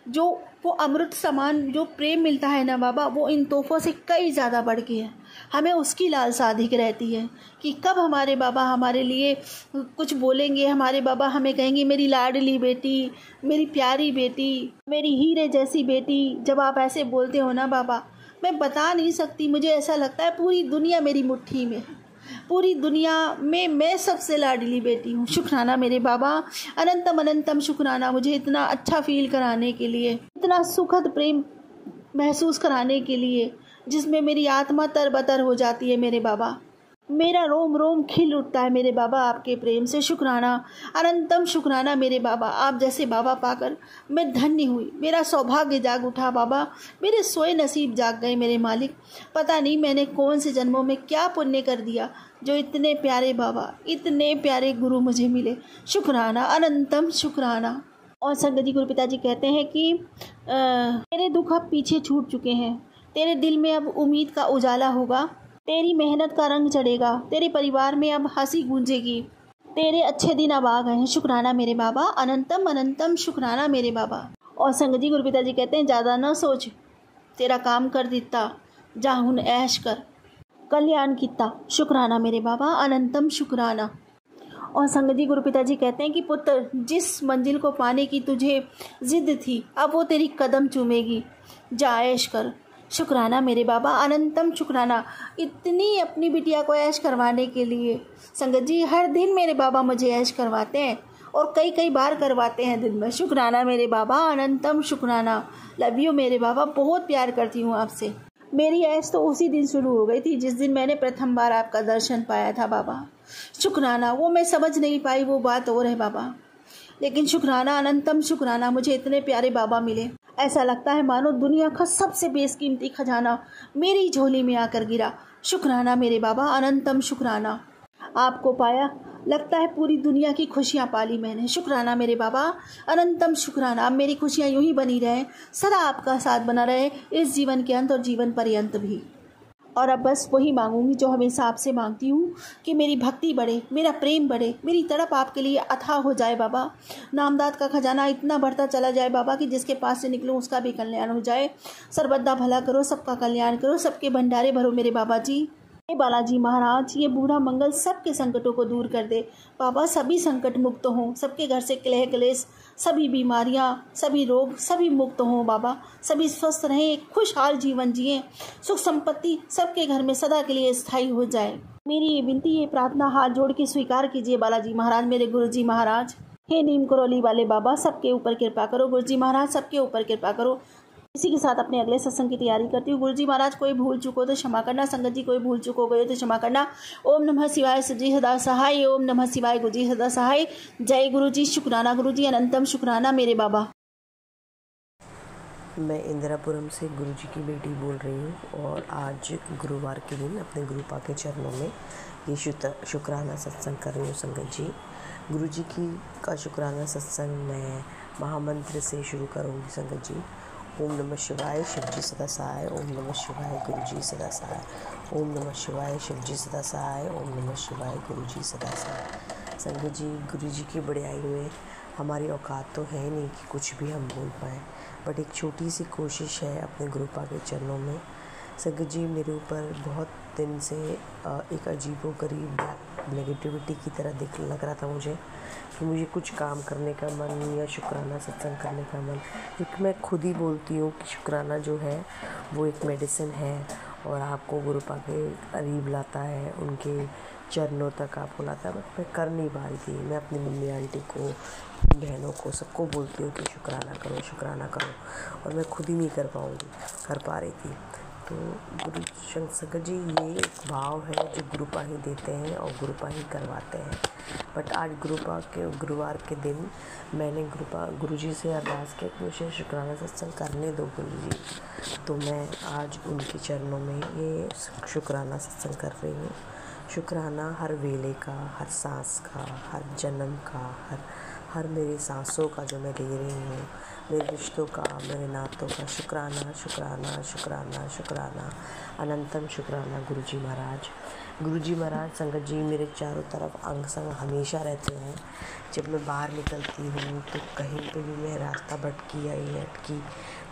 जो वो अमृत समान जो प्रेम मिलता है ना बाबा, वो इन तोहफों से कई ज़्यादा बढ़ के है। हमें उसकी लालसा अधिक रहती है कि कब हमारे बाबा हमारे लिए कुछ बोलेंगे, हमारे बाबा हमें कहेंगे मेरी लाडली बेटी, मेरी प्यारी बेटी, मेरी हीरे जैसी बेटी। जब आप ऐसे बोलते हो ना बाबा, मैं बता नहीं सकती, मुझे ऐसा लगता है पूरी दुनिया मेरी मुट्ठी में है, पूरी दुनिया में मैं सबसे लाडली बेटी हूँ। शुक्राना मेरे बाबा, अनंतम अनंतम शुक्राना मुझे इतना अच्छा फील कराने के लिए, इतना सुखद प्रेम महसूस कराने के लिए, जिसमें मेरी आत्मा तरबतर हो जाती है मेरे बाबा। मेरा रोम रोम खिल उठता है मेरे बाबा आपके प्रेम से। शुक्राना, अनंतम शुक्राना मेरे बाबा। आप जैसे बाबा पाकर मैं धन्य हुई, मेरा सौभाग्य जाग उठा बाबा, मेरे सोए नसीब जाग गए मेरे मालिक। पता नहीं मैंने कौन से जन्मों में क्या पुण्य कर दिया जो इतने प्यारे बाबा, इतने प्यारे गुरु मुझे मिले। शुक्राना, अनंतम शुक्राना। और संगत जी, गुरु पिताजी कहते हैं कि तेरे दुख अब पीछे छूट चुके हैं, तेरे दिल में अब उम्मीद का उजाला होगा, तेरी मेहनत का रंग चढ़ेगा, तेरे परिवार में अब हंसी गूंजेगी, तेरे अच्छे दिन अब आ गए हैं। शुक्राना मेरे बाबा, अनंतम अनंतम शुक्राना मेरे बाबा। और संगत जी, गुरु पिताजी कहते हैं ज़्यादा न सोच, तेरा काम कर दिता, जा हुन ऐश कर, कल्याण किता। शुक्राना मेरे बाबा, अनंतम शुक्राना। और संगत जी, गुरु पिताजी कहते हैं कि पुत्र, जिस मंजिल को पाने की तुझे जिद थी, अब वो तेरी कदम चूमेगी, जा ऐश कर। शुक्राना मेरे बाबा, अनंतम शुक्राना। इतनी अपनी बिटिया को ऐश करवाने के लिए संगत जी हर दिन मेरे बाबा मुझे ऐश करवाते हैं, और कई कई बार करवाते हैं दिन में। शुक्राना मेरे बाबा, अनंतम शुक्राना। लव यू मेरे बाबा, बहुत प्यार करती हूँ आपसे। मेरी ऐश तो उसी दिन शुरू हो गई थी जिस दिन मैंने प्रथम बार आपका दर्शन पाया था बाबा। शुक्राना, वो मैं समझ नहीं पाई, वो बात और है बाबा, लेकिन शुक्राना, अनंतम शुक्राना, मुझे इतने प्यारे बाबा मिले। ऐसा लगता है मानो दुनिया का सबसे बेशकीमती खजाना मेरी झोली में आकर गिरा। शुक्राना मेरे बाबा, अनंतम शुक्राना। आपको पाया, लगता है पूरी दुनिया की खुशियाँ पाली मैंने। शुक्राना मेरे बाबा, अनंतम शुक्राना। अब मेरी खुशियाँ यूं ही बनी रहें, सदा आपका साथ बना रहे इस जीवन के अंत और जीवन पर्यंत भी। और अब बस वही मांगूंगी जो हमेशा आपसे मांगती हूँ कि मेरी भक्ति बढ़े, मेरा प्रेम बढ़े, मेरी तड़प आपके लिए अथाह हो जाए बाबा। नामदाद का खजाना इतना बढ़ता चला जाए बाबा कि जिसके पास से निकलूँ उसका भी कल्याण हो जाए। सर्वदा भला करो, सबका कल्याण करो, सबके भंडारे भरो मेरे बाबा जी। हे बालाजी महाराज, ये बूढ़ा मंगल सबके संकटों को दूर कर दे बाबा, सभी संकट मुक्त हों, सबके घर से कलह क्लेश, सभी बीमारियां, सभी रोग, सभी मुक्त हों बाबा, सभी स्वस्थ रहें, एक खुशहाल जीवन जिएं, सुख संपत्ति सबके घर में सदा के लिए स्थायी हो जाए। मेरी ये विनती, ये प्रार्थना हाथ जोड़ के स्वीकार कीजिए बालाजी महाराज, मेरे गुरुजी महाराज। हे नीम करौली वाले बाबा, सबके ऊपर कृपा करो। गुरुजी महाराज, सबके ऊपर कृपा करो। इसी के साथ अपने अगले सत्संग की तैयारी करती हूँ। गुरुजी महाराज, कोई भूल चुको तो क्षमा करना। संगत जी, कोई भूल चुको गए तो क्षमा करना। ओम नमः शिवाय, सजी सदा सहाय। ओम नमः शिवाय, गुरुजी सदा सहाय। जय गुरुजी। शुक्राना गुरुजी, अनंतम शुक्राना मेरे बाबा। मैं इंदिरापुरम से गुरुजी की बेटी बोल रही हूँ, और आज गुरुवार के दिन अपने गुरुपा के चरणों में ये शुक्राना सत्संग कर रही हूँ। संगत जी, गुरुजी का शुक्राना सत्संग मैं महामंत्र से शुरू करूँगी। संगत जी, ओम नमः शिवाय, शिवजी सदा सहाय। ओम नमः शिवाय, गुरुजी सदा सहाय। ओम नमः शिवाय, शिवजी सदा सहाय। ओम नमः शिवाय, गुरुजी सदा सहाय। संगत जी, गुरुजी की बड़ाई में हमारी औकात तो है नहीं कि कुछ भी हम बोल पाएँ, बट एक छोटी सी कोशिश है अपने गुरुपा के चरणों में। संगत जी, मेरे ऊपर बहुत दिन से एक अजीबोगरीब नेगेटिविटी की तरह लग रहा था मुझे कि मुझे कुछ काम करने का मन या शुक्राना सत्संग करने का मन, क्योंकि मैं खुद ही बोलती हूँ कि शुक्राना जो है वो एक मेडिसिन है और आपको गुरुपा के करीब लाता है, उनके चरणों तक आपको लाता है। बट मैं कर नहीं पा रही थी। मैं अपनी मम्मी आंटी को, बहनों को, सबको बोलती हूँ कि शुक्राना करो, शुक्राना करो, और मैं खुद ही नहीं कर पा रही थी। तो गुरु शंकर जी, ये एक भाव है जो गुरुपा ही देते हैं और गुरुपा ही करवाते हैं। बट आज गुरुवार के दिन मैंने गुरुजी से अरदास किया कि मुझे शुक्राना सत्संग करने दो गुरुजी, तो मैं आज उनके चरणों में ये शुक्राना सत्संग कर रही हूँ। शुक्राना हर वेले का, हर सांस का, हर जन्म का, हर हर मेरी सांसों का जो मैं ले रही हूँ, मेरे रिश्तों का, मेरे नातों का शुक्राना शुक्राना शुक्राना शुक्राना, अनंतम शुक्राना गुरुजी महाराज। गुरुजी महाराज संगत जी मेरे चारों तरफ अंग संग हमेशा रहते हैं। जब मैं बाहर निकलती हूँ तो कहीं पे भी मैं रास्ता भटकी या अटकी,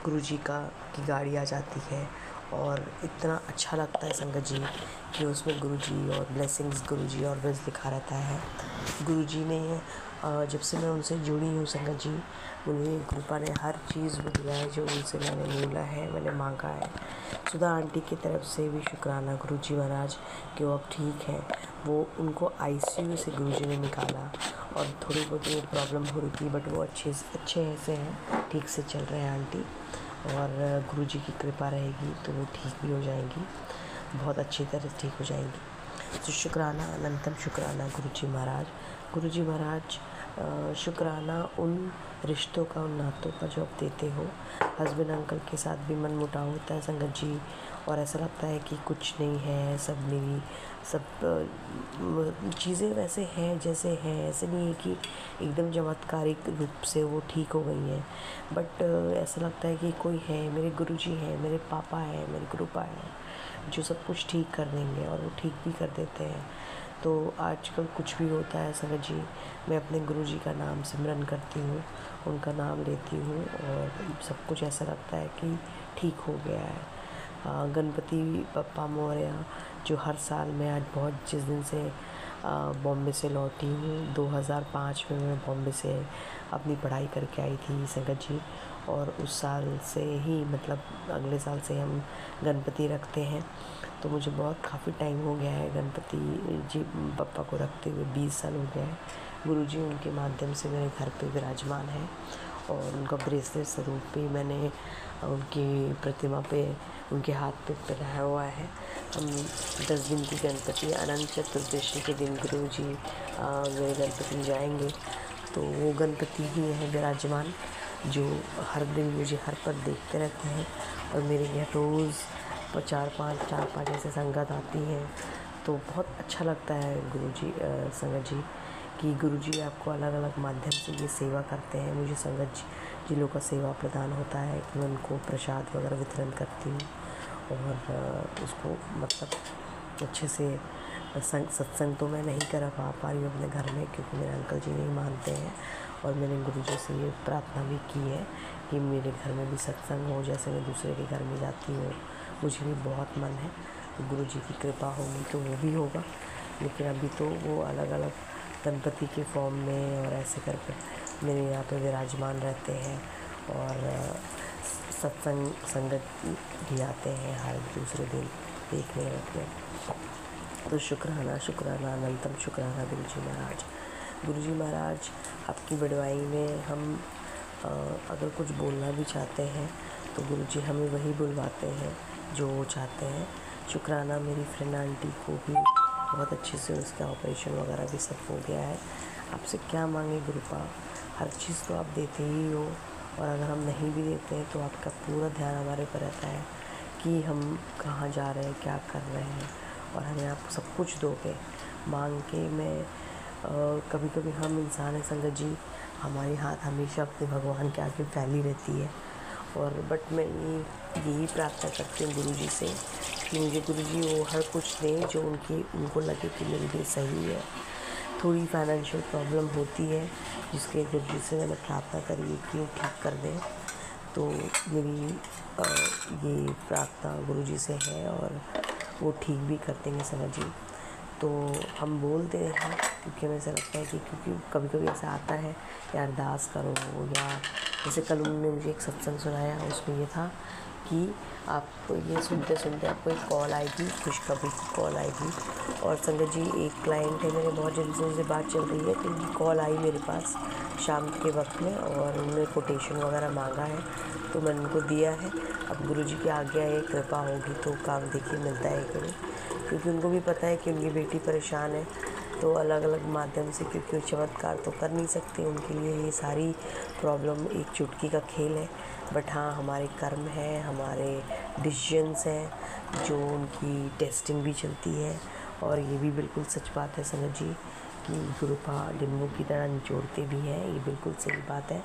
गुरुजी की गाड़ी आ जाती है और इतना अच्छा लगता है संगत जी कि उसमें गुरुजी और ब्लेसिंग्स गुरुजी और ब्लेस लिखा रहता है। गुरुजी ने जब से मैं उनसे जुड़ी हूँ संगत जी, मुझे कृपा ने हर चीज़ वो दिया है जो उनसे मैंने बोला है, मैंने मांगा है। सुधा आंटी की तरफ से भी शुक्राना गुरुजी महाराज कि वो अब ठीक है। वो उनको आईसीयू से गुरुजी ने निकाला और थोड़ी बहुत वो प्रॉब्लम हो रही थी, बट वो अच्छे से हैं, ठीक से चल रहे हैं आंटी। और गुरुजी की कृपा रहेगी तो वो ठीक भी हो जाएंगी, बहुत अच्छी तरह ठीक हो जाएंगी। तो शुक्राना अनंतम शुक्राना गुरुजी महाराज। गुरुजी महाराज शुक्राना उन रिश्तों का, उन नातों का जो आप देते हो। हस्बैंड अंकल के साथ भी मन मुटाव होता है संगत जी, और ऐसा लगता है कि कुछ नहीं है, सब चीज़ें वैसे हैं जैसे हैं। ऐसे नहीं है कि एकदम चमत्कारिक रूप से वो ठीक हो गई हैं, बट ऐसा लगता है कि कोई है, मेरे गुरुजी हैं, मेरे पापा हैं, मेरे गुरुपा हैं, जो सब कुछ ठीक कर देंगे और वो ठीक भी कर देते हैं। तो आजकल कुछ भी होता है संगत जी, मैं अपने गुरुजी का नाम सिमरन करती हूँ, उनका नाम लेती हूँ और सब कुछ ऐसा लगता है कि ठीक हो गया है। गणपति बप्पा मोरया, जो हर साल मैं आज जिस दिन से बॉम्बे से लौटी हूँ, 2005 में मैं बॉम्बे से अपनी पढ़ाई करके आई थी संगत जी, और उस साल से ही मतलब अगले साल से हम गणपति रखते हैं। तो मुझे काफ़ी टाइम हो गया है गणपति जी बप्पा को रखते हुए, 20 साल हो गया है। गुरुजी उनके माध्यम से मेरे घर पे विराजमान है और उनका ब्रेसलेट स्वरूप भी मैंने उनकी प्रतिमा पे, उनके हाथ पे पहनाया हुआ है। हम 10 दिन की गणपति अनंत चतुर्दशी के दिन गुरुजी मेरे गणपति जाएंगे, तो वो गणपति ही है विराजमान, जो हर दिन मुझे हर पल देखते रहते हैं और मेरे यहाँ रोज़ 4-5 ऐसे संगत आती हैं। तो बहुत अच्छा लगता है गुरुजी संगत जी कि गुरुजी आपको अलग अलग माध्यम से ये सेवा करते हैं। मुझे संगत जी लोगों का सेवा प्रदान होता है कि मैं उनको प्रसाद वगैरह वितरण करती हूँ और उसको मतलब अच्छे से सत्संग तो मैं नहीं कर पा रही हूँ अपने घर में, क्योंकि मेरे अंकल जी नहीं मानते हैं। और मैंने गुरुजी से ये प्रार्थना भी की है कि मेरे घर में भी सत्संग हो, जैसे मैं दूसरे के घर में जाती हूँ। मुझे भी बहुत मन है, गुरुजी की कृपा होगी तो वो भी होगा। लेकिन अभी तो वो अलग अलग गणपति के फॉर्म में और ऐसे करके मेरे यहाँ पे विराजमान रहते हैं और सत्संग संगत भी आते हैं हर दूसरे दिन देखने रखने। तो शुक्राना शुक्राना अनंतम शुक्राना गुरुजी महाराज। गुरुजी महाराज आपकी बड़वाई में हम अगर कुछ बोलना भी चाहते हैं तो गुरुजी हमें वही बुलवाते हैं जो वो चाहते हैं। शुक्राना मेरी फ्रेंड आंटी को भी बहुत अच्छे से उसका ऑपरेशन वगैरह भी सब हो गया है। आपसे क्या मांगे गुरुपा, हर चीज़ तो आप देते ही हो, और अगर हम नहीं भी देते हैं तो आपका पूरा ध्यान हमारे पर रहता है कि हम कहाँ जा रहे हैं, क्या कर रहे हैं, और हमें आप सब कुछ दोगे मांग के। मैं कभी कभी हम इंसान हैं संगत जी, हमारी हाथ हमेशा अपने भगवान के आगे फैली रहती है, और बट मैं यही प्रार्थना करती हूँ गुरुजी से कि मुझे गुरुजी वो हर कुछ दें जो उनको लगे कि मेरे लिए सही है। थोड़ी फाइनेंशियल प्रॉब्लम होती है जिसके गुरुजी से मैंने प्रार्थना करी है कि वो ठीक कर दें। तो मेरी ये प्रार्थना गुरुजी से है और वो ठीक भी कर देंगे संगत जी। तो हम बोलते हैं क्योंकि हमें ऐसा लगता है कि क्योंकि कभी कभी ऐसा आता है कि अरदास करो, या जैसे कल उन्होंने मुझे एक सत्संग सुनाया, उसमें ये था कि आप ये सुनते सुनते आपको एक कॉल आएगी, खुशखबरी की कॉल आएगी। और संगत जी एक क्लाइंट है मेरे, बहुत जल्दी से उनसे बात चल रही है, तो उनकी कॉल आई मेरे पास शाम के वक्त में और उन्होंने कोटेशन वगैरह मांगा है, तो मैंने उनको दिया है। अब गुरुजी की आज्ञा है, कृपा होगी तो काम देखिए मिलता है कि नहीं, क्योंकि उनको भी पता है कि उनकी बेटी परेशान है। तो अलग अलग माध्यम से, क्योंकि चमत्कार तो कर नहीं सकते, उनके लिए ये सारी प्रॉब्लम एक चुटकी का खेल है। बट हाँ, हमारे कर्म हैं, हमारे डिसीजंस हैं, जो उनकी टेस्टिंग भी चलती है। और ये भी बिल्कुल सच बात है संगत जी कि गुरुपा नींबू की तरह निचोड़ते भी हैं, ये बिल्कुल सही बात है।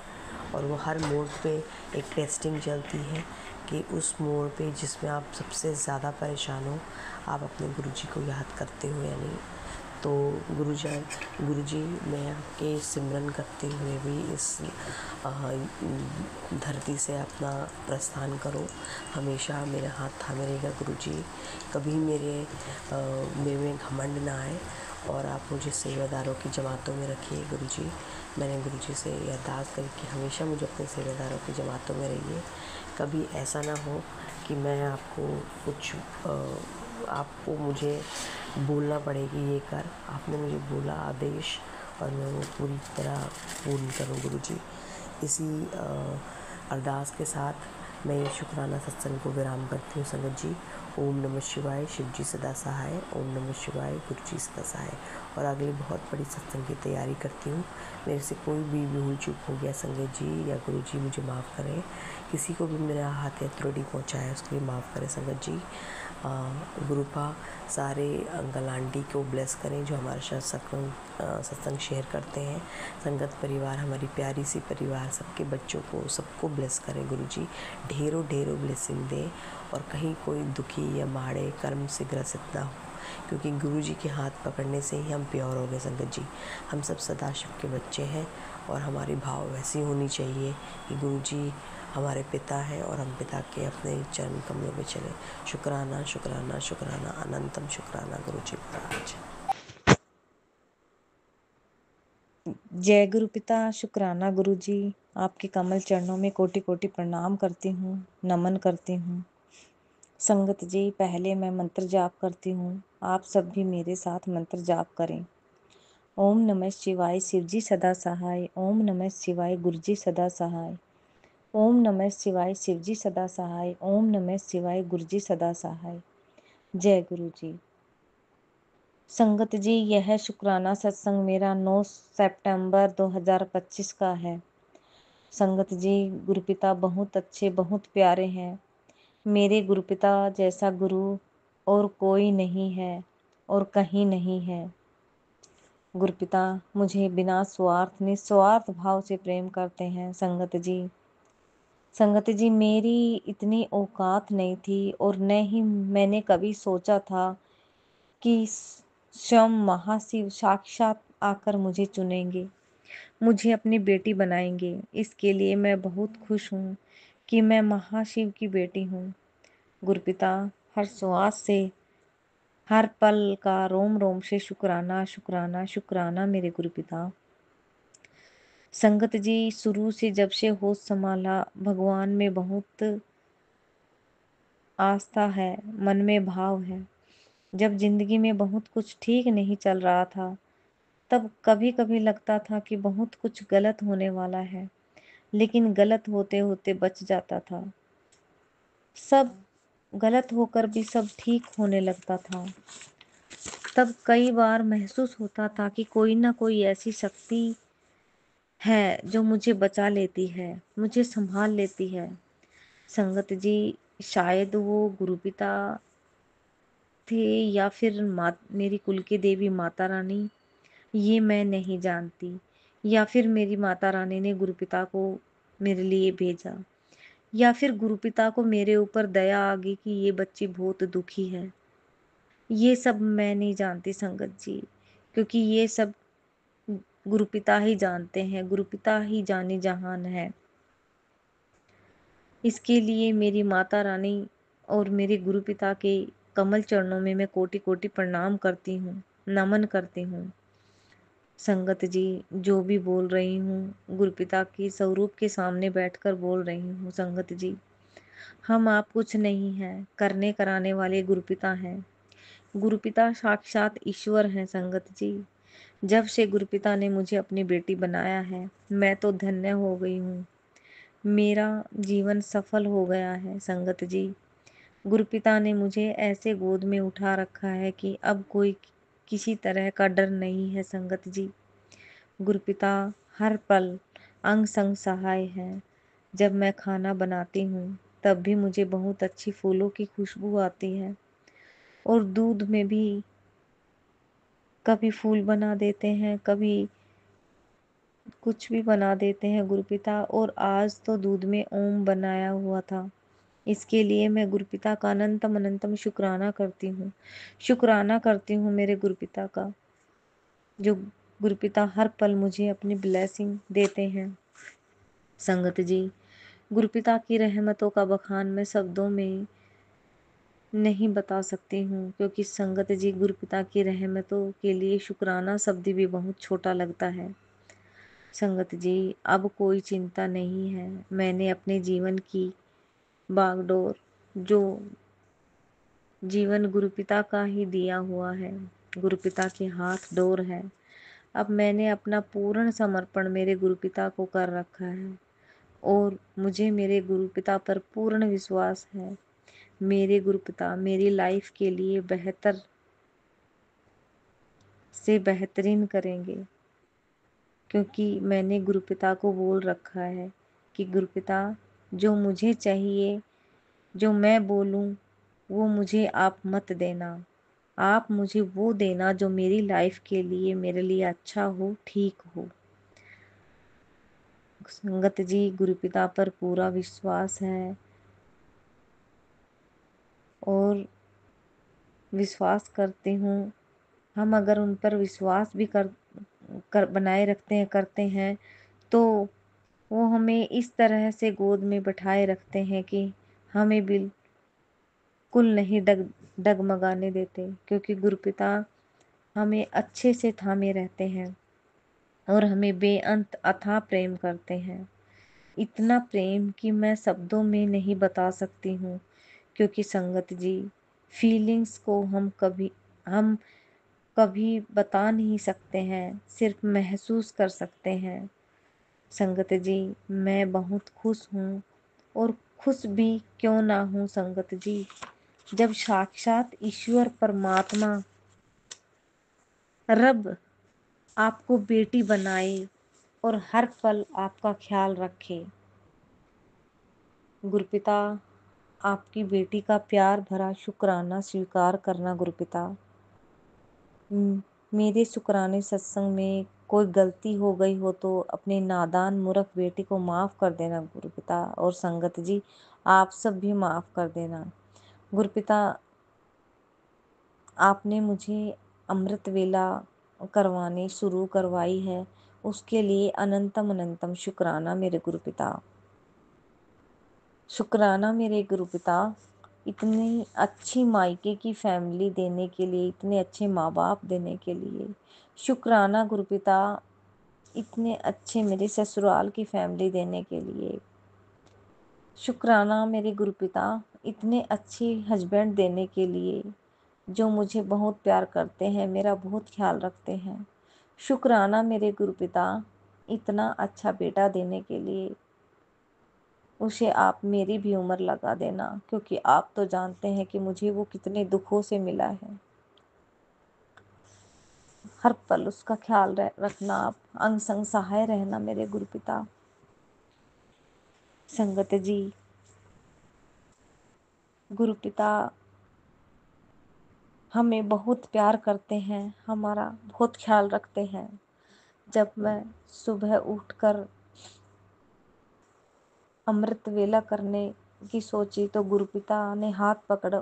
और वो हर मोड़ पे एक टेस्टिंग चलती है कि उस मोड़ पे जिसमें आप सबसे ज़्यादा परेशान हो, आप अपने गुरुजी को याद करते हो या नहीं। तो गुरुजी मैं आपके सिमरन करते हुए भी इस धरती से अपना प्रस्थान करो। हमेशा मेरा हाथ थामे रहेगा गुरुजी, कभी मेरे में घमंड ना आए और आप मुझे सेवादारों की जमातों में रखिए गुरुजी। मैंने गुरुजी से यह अरदास करी कि हमेशा मुझे अपने सेवादारों की जमातों में रहिए। कभी ऐसा ना हो कि मैं आपको कुछ आपको मुझे बोलना पड़ेगी ये कर, आपने मुझे बोला आदेश और मैं वो पूरी तरह पूर्ण करूँ गुरुजी। इसी अरदास के साथ मैं ये शुक्राना सत्संग को विराम करती हूँ संगत जी। ओम नमः शिवाय, शिव जी सदा सहाय। ओम नमः शिवाय, गुरु जी सदा सहाय। और अगली बहुत बड़ी सत्संग की तैयारी करती हूँ। मेरे से कोई भी भूल चूक हो गया संगत जी या गुरु जी मुझे माफ़ करें। किसी को भी मेरा हाथ या त्रुटि पहुँचाया उसके लिए माफ़ करें संगत जी। गुरुपा सारे अंकल आंटी को ब्लेस करें जो हमारे साथ सत्संग शेयर करते हैं। संगत परिवार, हमारी प्यारी सी परिवार, सबके बच्चों को सबको ब्लेस करें गुरुजी। ढेरों ढेरों ब्लेसिंग दें और कहीं कोई दुखी या माड़े कर्म से ग्रसित ना हो, क्योंकि गुरुजी के हाथ पकड़ने से ही हम प्योर हो गए संगत जी। हम सब सदाशिव के बच्चे हैं और हमारी भाव वैसी होनी चाहिए कि गुरुजी हमारे पिता है और हम पिता के अपने चरण कमलों में चले। शुक्राना शुक्राना शुक्राना, अनंतम शुक्राना गुरुजी महाराज। जय गुरु पिता। शुक्राना गुरु जी, आपके कमल चरणों में कोटि कोटि प्रणाम करती हूँ, नमन करती हूँ। संगत जी, पहले मैं मंत्र जाप करती हूँ, आप सब भी मेरे साथ मंत्र जाप करें। ओम नमः शिवाय, शिव जी सदा सहाय। ओम नमः शिवाय, गुरु जी सदा सहाय। ओम नमः शिवाय, शिव जी सदा सहाय। ओम नमः शिवाय, गुरु जी सदा सहाय। जय गुरु जी। संगत जी, यह शुक्राना सत्संग मेरा 9 सितंबर 2025 का है। संगत जी, गुरुपिता बहुत अच्छे, बहुत प्यारे हैं। मेरे गुरुपिता जैसा गुरु और कोई नहीं है और कहीं नहीं है। गुरुपिता मुझे बिना स्वार्थ निस्वार्थ भाव से प्रेम करते हैं। संगत जी, मेरी इतनी औकात नहीं थी और न ही मैंने कभी सोचा था कि स्वयं महाशिव साक्षात आकर मुझे चुनेंगे, मुझे अपनी बेटी बनाएंगे। इसके लिए मैं बहुत खुश हूँ कि मैं महाशिव की बेटी हूँ। गुरुपिता, हर श्वास से, हर पल का रोम रोम से शुक्राना शुक्राना शुक्राना मेरे गुरुपिता। संगत जी, शुरू से जब से होश संभाला, भगवान में बहुत आस्था है, मन में भाव है। जब जिंदगी में बहुत कुछ ठीक नहीं चल रहा था, तब कभी कभी लगता था कि बहुत कुछ गलत होने वाला है, लेकिन गलत होते होते बच जाता था। सब गलत होकर भी सब ठीक होने लगता था। तब कई बार महसूस होता था कि कोई ना कोई ऐसी शक्ति है जो मुझे बचा लेती है, मुझे संभाल लेती है। संगत जी, शायद वो गुरुपिता थे या फिर मेरी कुल की देवी माता रानी, ये मैं नहीं जानती। या फिर मेरी माता रानी ने गुरुपिता को मेरे लिए भेजा, या फिर गुरुपिता को मेरे ऊपर दया आ गई कि ये बच्ची बहुत दुखी है। ये सब मैं नहीं जानती संगत जी, क्योंकि ये सब गुरुपिता ही जानते हैं, गुरुपिता ही जाने जहान है। इसके लिए मेरी माता रानी और मेरे गुरुपिता के कमल चरणों में मैं कोटि कोटि प्रणाम करती हूँ, नमन करती हूँ। संगत जी, जो भी बोल रही हूँ गुरुपिता के स्वरूप के सामने बैठकर बोल रही हूँ। संगत जी, हम आप कुछ नहीं हैं, करने कराने वाले गुरुपिता हैं। गुरुपिता साक्षात ईश्वर हैं। संगत जी, जब से गुरुपिता ने मुझे अपनी बेटी बनाया है, मैं तो धन्य हो गई हूँ। मेरा जीवन सफल हो गया है। संगत जी, गुरुपिता ने मुझे ऐसे गोद में उठा रखा है कि अब कोई किसी तरह का डर नहीं है। संगत जी, गुरुपिता हर पल अंग संग सहाय है। जब मैं खाना बनाती हूँ तब भी मुझे बहुत अच्छी फूलों की खुशबू आती है, और दूध में भी कभी फूल बना देते हैं, कभी कुछ भी बना देते हैं गुरुपिता। और आज तो दूध में ओम बनाया हुआ था। इसके लिए मैं गुरुपिता का अनंतम अनंतम शुक्राना करती हूँ। शुक्राना करती हूँ मेरे गुरुपिता का, जो गुरुपिता हर पल मुझे अपनी ब्लेसिंग देते हैं। संगत जी, गुरुपिता की रहमतों का बखान मैं शब्दों में नहीं बता सकती हूँ, क्योंकि संगत जी, गुरुपिता की रहमतों के लिए शुक्राना शब्द भी बहुत छोटा लगता है। संगत जी, अब कोई चिंता नहीं है। मैंने अपने जीवन की बागडोर, जो जीवन गुरुपिता का ही दिया हुआ है, गुरुपिता के हाथ डोर है। अब मैंने अपना पूर्ण समर्पण मेरे गुरुपिता को कर रखा है और मुझे मेरे गुरुपिता पर पूर्ण विश्वास है। मेरे गुरुपिता मेरी लाइफ के लिए बेहतर से बेहतरीन करेंगे, क्योंकि मैंने गुरुपिता को बोल रखा है कि गुरुपिता, जो मुझे चाहिए, जो मैं बोलूं, वो मुझे आप मत देना। आप मुझे वो देना जो मेरी लाइफ के लिए, मेरे लिए अच्छा हो, ठीक हो। संगत जी, गुरुपिता पर पूरा विश्वास है और विश्वास करती हूँ। हम अगर उन पर विश्वास भी कर बनाए रखते हैं, करते हैं, तो वो हमें इस तरह से गोद में बैठाए रखते हैं कि हमें बिल्कुल नहीं डगमगाने देते, क्योंकि गुरुपिता हमें अच्छे से थामे रहते हैं और हमें बेअंत अथाह प्रेम करते हैं। इतना प्रेम कि मैं शब्दों में नहीं बता सकती हूँ, क्योंकि संगत जी, फीलिंग्स को हम कभी बता नहीं सकते हैं, सिर्फ महसूस कर सकते हैं। संगत जी, मैं बहुत खुश हूँ, और खुश भी क्यों ना हूँ संगत जी, जब साक्षात ईश्वर परमात्मा रब आपको बेटी बनाए और हर पल आपका ख्याल रखे। गुरुपिता, आपकी बेटी का प्यार भरा शुक्राना स्वीकार करना गुरुपिता। मेरे शुक्राने सत्संग में कोई गलती हो गई हो तो अपने नादान मूर्ख बेटी को माफ़ कर देना गुरुपिता, और संगत जी, आप सब भी माफ़ कर देना। गुरुपिता, आपने मुझे अमृत वेला करवानी शुरू करवाई है, उसके लिए अनंतम अनंतम शुक्राना मेरे गुरुपिता। शुक्राना मेरे गुरुपिता, इतनी अच्छी मायके की फैमिली देने के लिए, इतने अच्छे माँ बाप देने के लिए। शुक्राना गुरुपिता, इतने अच्छे मेरे ससुराल की फैमिली देने के लिए। शुक्राना मेरे गुरुपिता, इतने अच्छे हस्बैंड देने के लिए, जो मुझे बहुत प्यार करते हैं, मेरा बहुत ख्याल रखते हैं। शुक्राना मेरे गुरुपिता, इतना अच्छा बेटा देने के लिए। उसे आप मेरी भी उम्र लगा देना, क्योंकि आप तो जानते हैं कि मुझे वो कितने दुखों से मिला है। हर पल उसका ख्याल रखना, आप अंग संग सहाय रहना मेरे गुरुपिता। संगत जी, गुरुपिता हमें बहुत प्यार करते हैं, हमारा बहुत ख्याल रखते हैं। जब मैं सुबह उठकर अमृत वेला करने की सोची तो गुरुपिता ने हाथ पकड़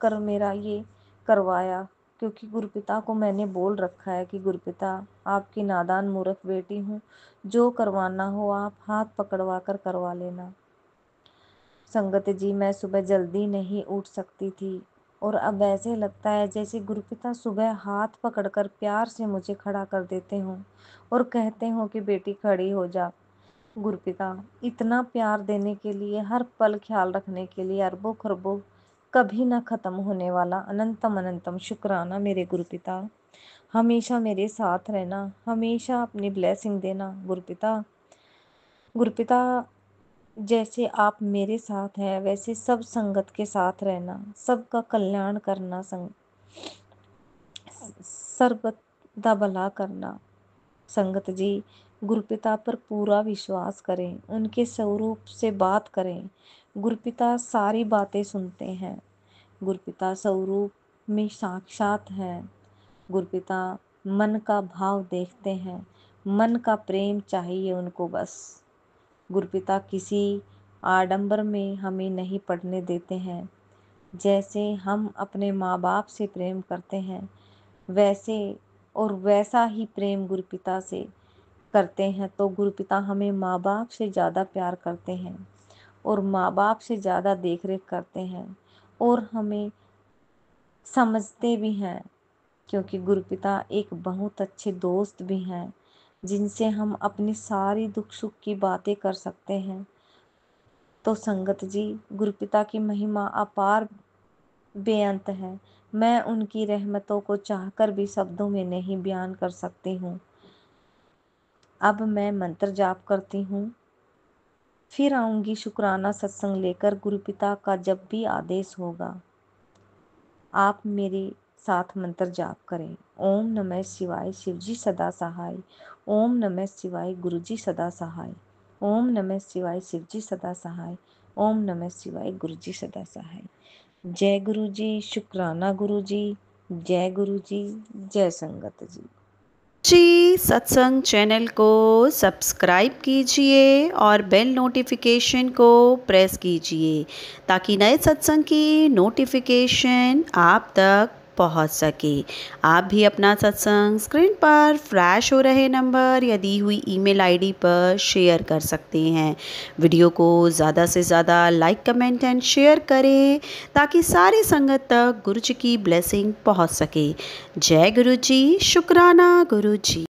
कर मेरा ये करवाया, क्योंकि गुरुपिता को मैंने बोल रखा है कि गुरुपिता, आपकी नादान मूर्ख बेटी हूँ, जो करवाना हो आप हाथ पकड़वा कर करवा लेना। संगत जी, मैं सुबह जल्दी नहीं उठ सकती थी, और अब ऐसे लगता है जैसे गुरुपिता सुबह हाथ पकड़कर प्यार से मुझे खड़ा कर देते हों और कहते हों कि बेटी खड़ी हो जा। गुरुपिता, इतना प्यार देने के लिए, हर पल ख्याल रखने के लिए, अरबों खरबों कभी ना खत्म होने वाला अनंतम अनंतम शुक्राना मेरे गुरुपिता। हमेशा मेरे साथ रहना, हमेशा अपनी ब्लेसिंग देना गुरुपिता। गुरुपिता, जैसे आप मेरे साथ हैं, वैसे सब संगत के साथ रहना, सबका कल्याण करना, सर्वदा भला करना। संगत जी, गुरुपिता पर पूरा विश्वास करें, उनके स्वरूप से बात करें। गुरुपिता सारी बातें सुनते हैं। गुरुपिता स्वरूप में साक्षात हैं। गुरुपिता मन का भाव देखते हैं, मन का प्रेम चाहिए उनको बस। गुरुपिता किसी आडंबर में हमें नहीं पड़ने देते हैं। जैसे हम अपने माँ बाप से प्रेम करते हैं वैसे और वैसा ही प्रेम गुरुपिता से करते हैं, तो गुरुपिता हमें माँ बाप से ज़्यादा प्यार करते हैं और माँ बाप से ज़्यादा देख रेख करते हैं और हमें समझते भी हैं, क्योंकि गुरुपिता एक बहुत अच्छे दोस्त भी हैं जिनसे हम अपनी सारी दुख सुख की बातें कर सकते हैं। तो संगत जी, गुरुपिता की महिमा अपार बेअंत है। मैं उनकी रहमतों को चाहकर भी शब्दों में नहीं बयान कर सकती हूँ। अब मैं मंत्र जाप करती हूँ, फिर आऊँगी शुक्राना सत्संग लेकर। गुरुपिता का जब भी आदेश होगा आप मेरे साथ मंत्र जाप करें। ओम नमः शिवाय, शिवजी सदा सहाय। ओम नमः शिवाय, गुरुजी सदा सहाय। ओम नमः शिवाय, शिवजी सदा सहाय। ओम नमः शिवाय, गुरुजी सदा सहाय। जय गुरु जी, शुक्राना गुरु जी, जय गुरु जी, जय संगत जी। जी सत्संग चैनल को सब्सक्राइब कीजिए और बेल नोटिफिकेशन को प्रेस कीजिए ताकि नए सत्संग की नोटिफिकेशन आप तक पहुंच सके। आप भी अपना सत्संग स्क्रीन पर फ्लैश हो रहे नंबर या दी हुई ईमेल आईडी पर शेयर कर सकते हैं। वीडियो को ज़्यादा से ज़्यादा लाइक, कमेंट एंड शेयर करें ताकि सारी संगत तक गुरु जी की ब्लेसिंग पहुंच सके। जय गुरु जी, शुक्राना गुरु जी।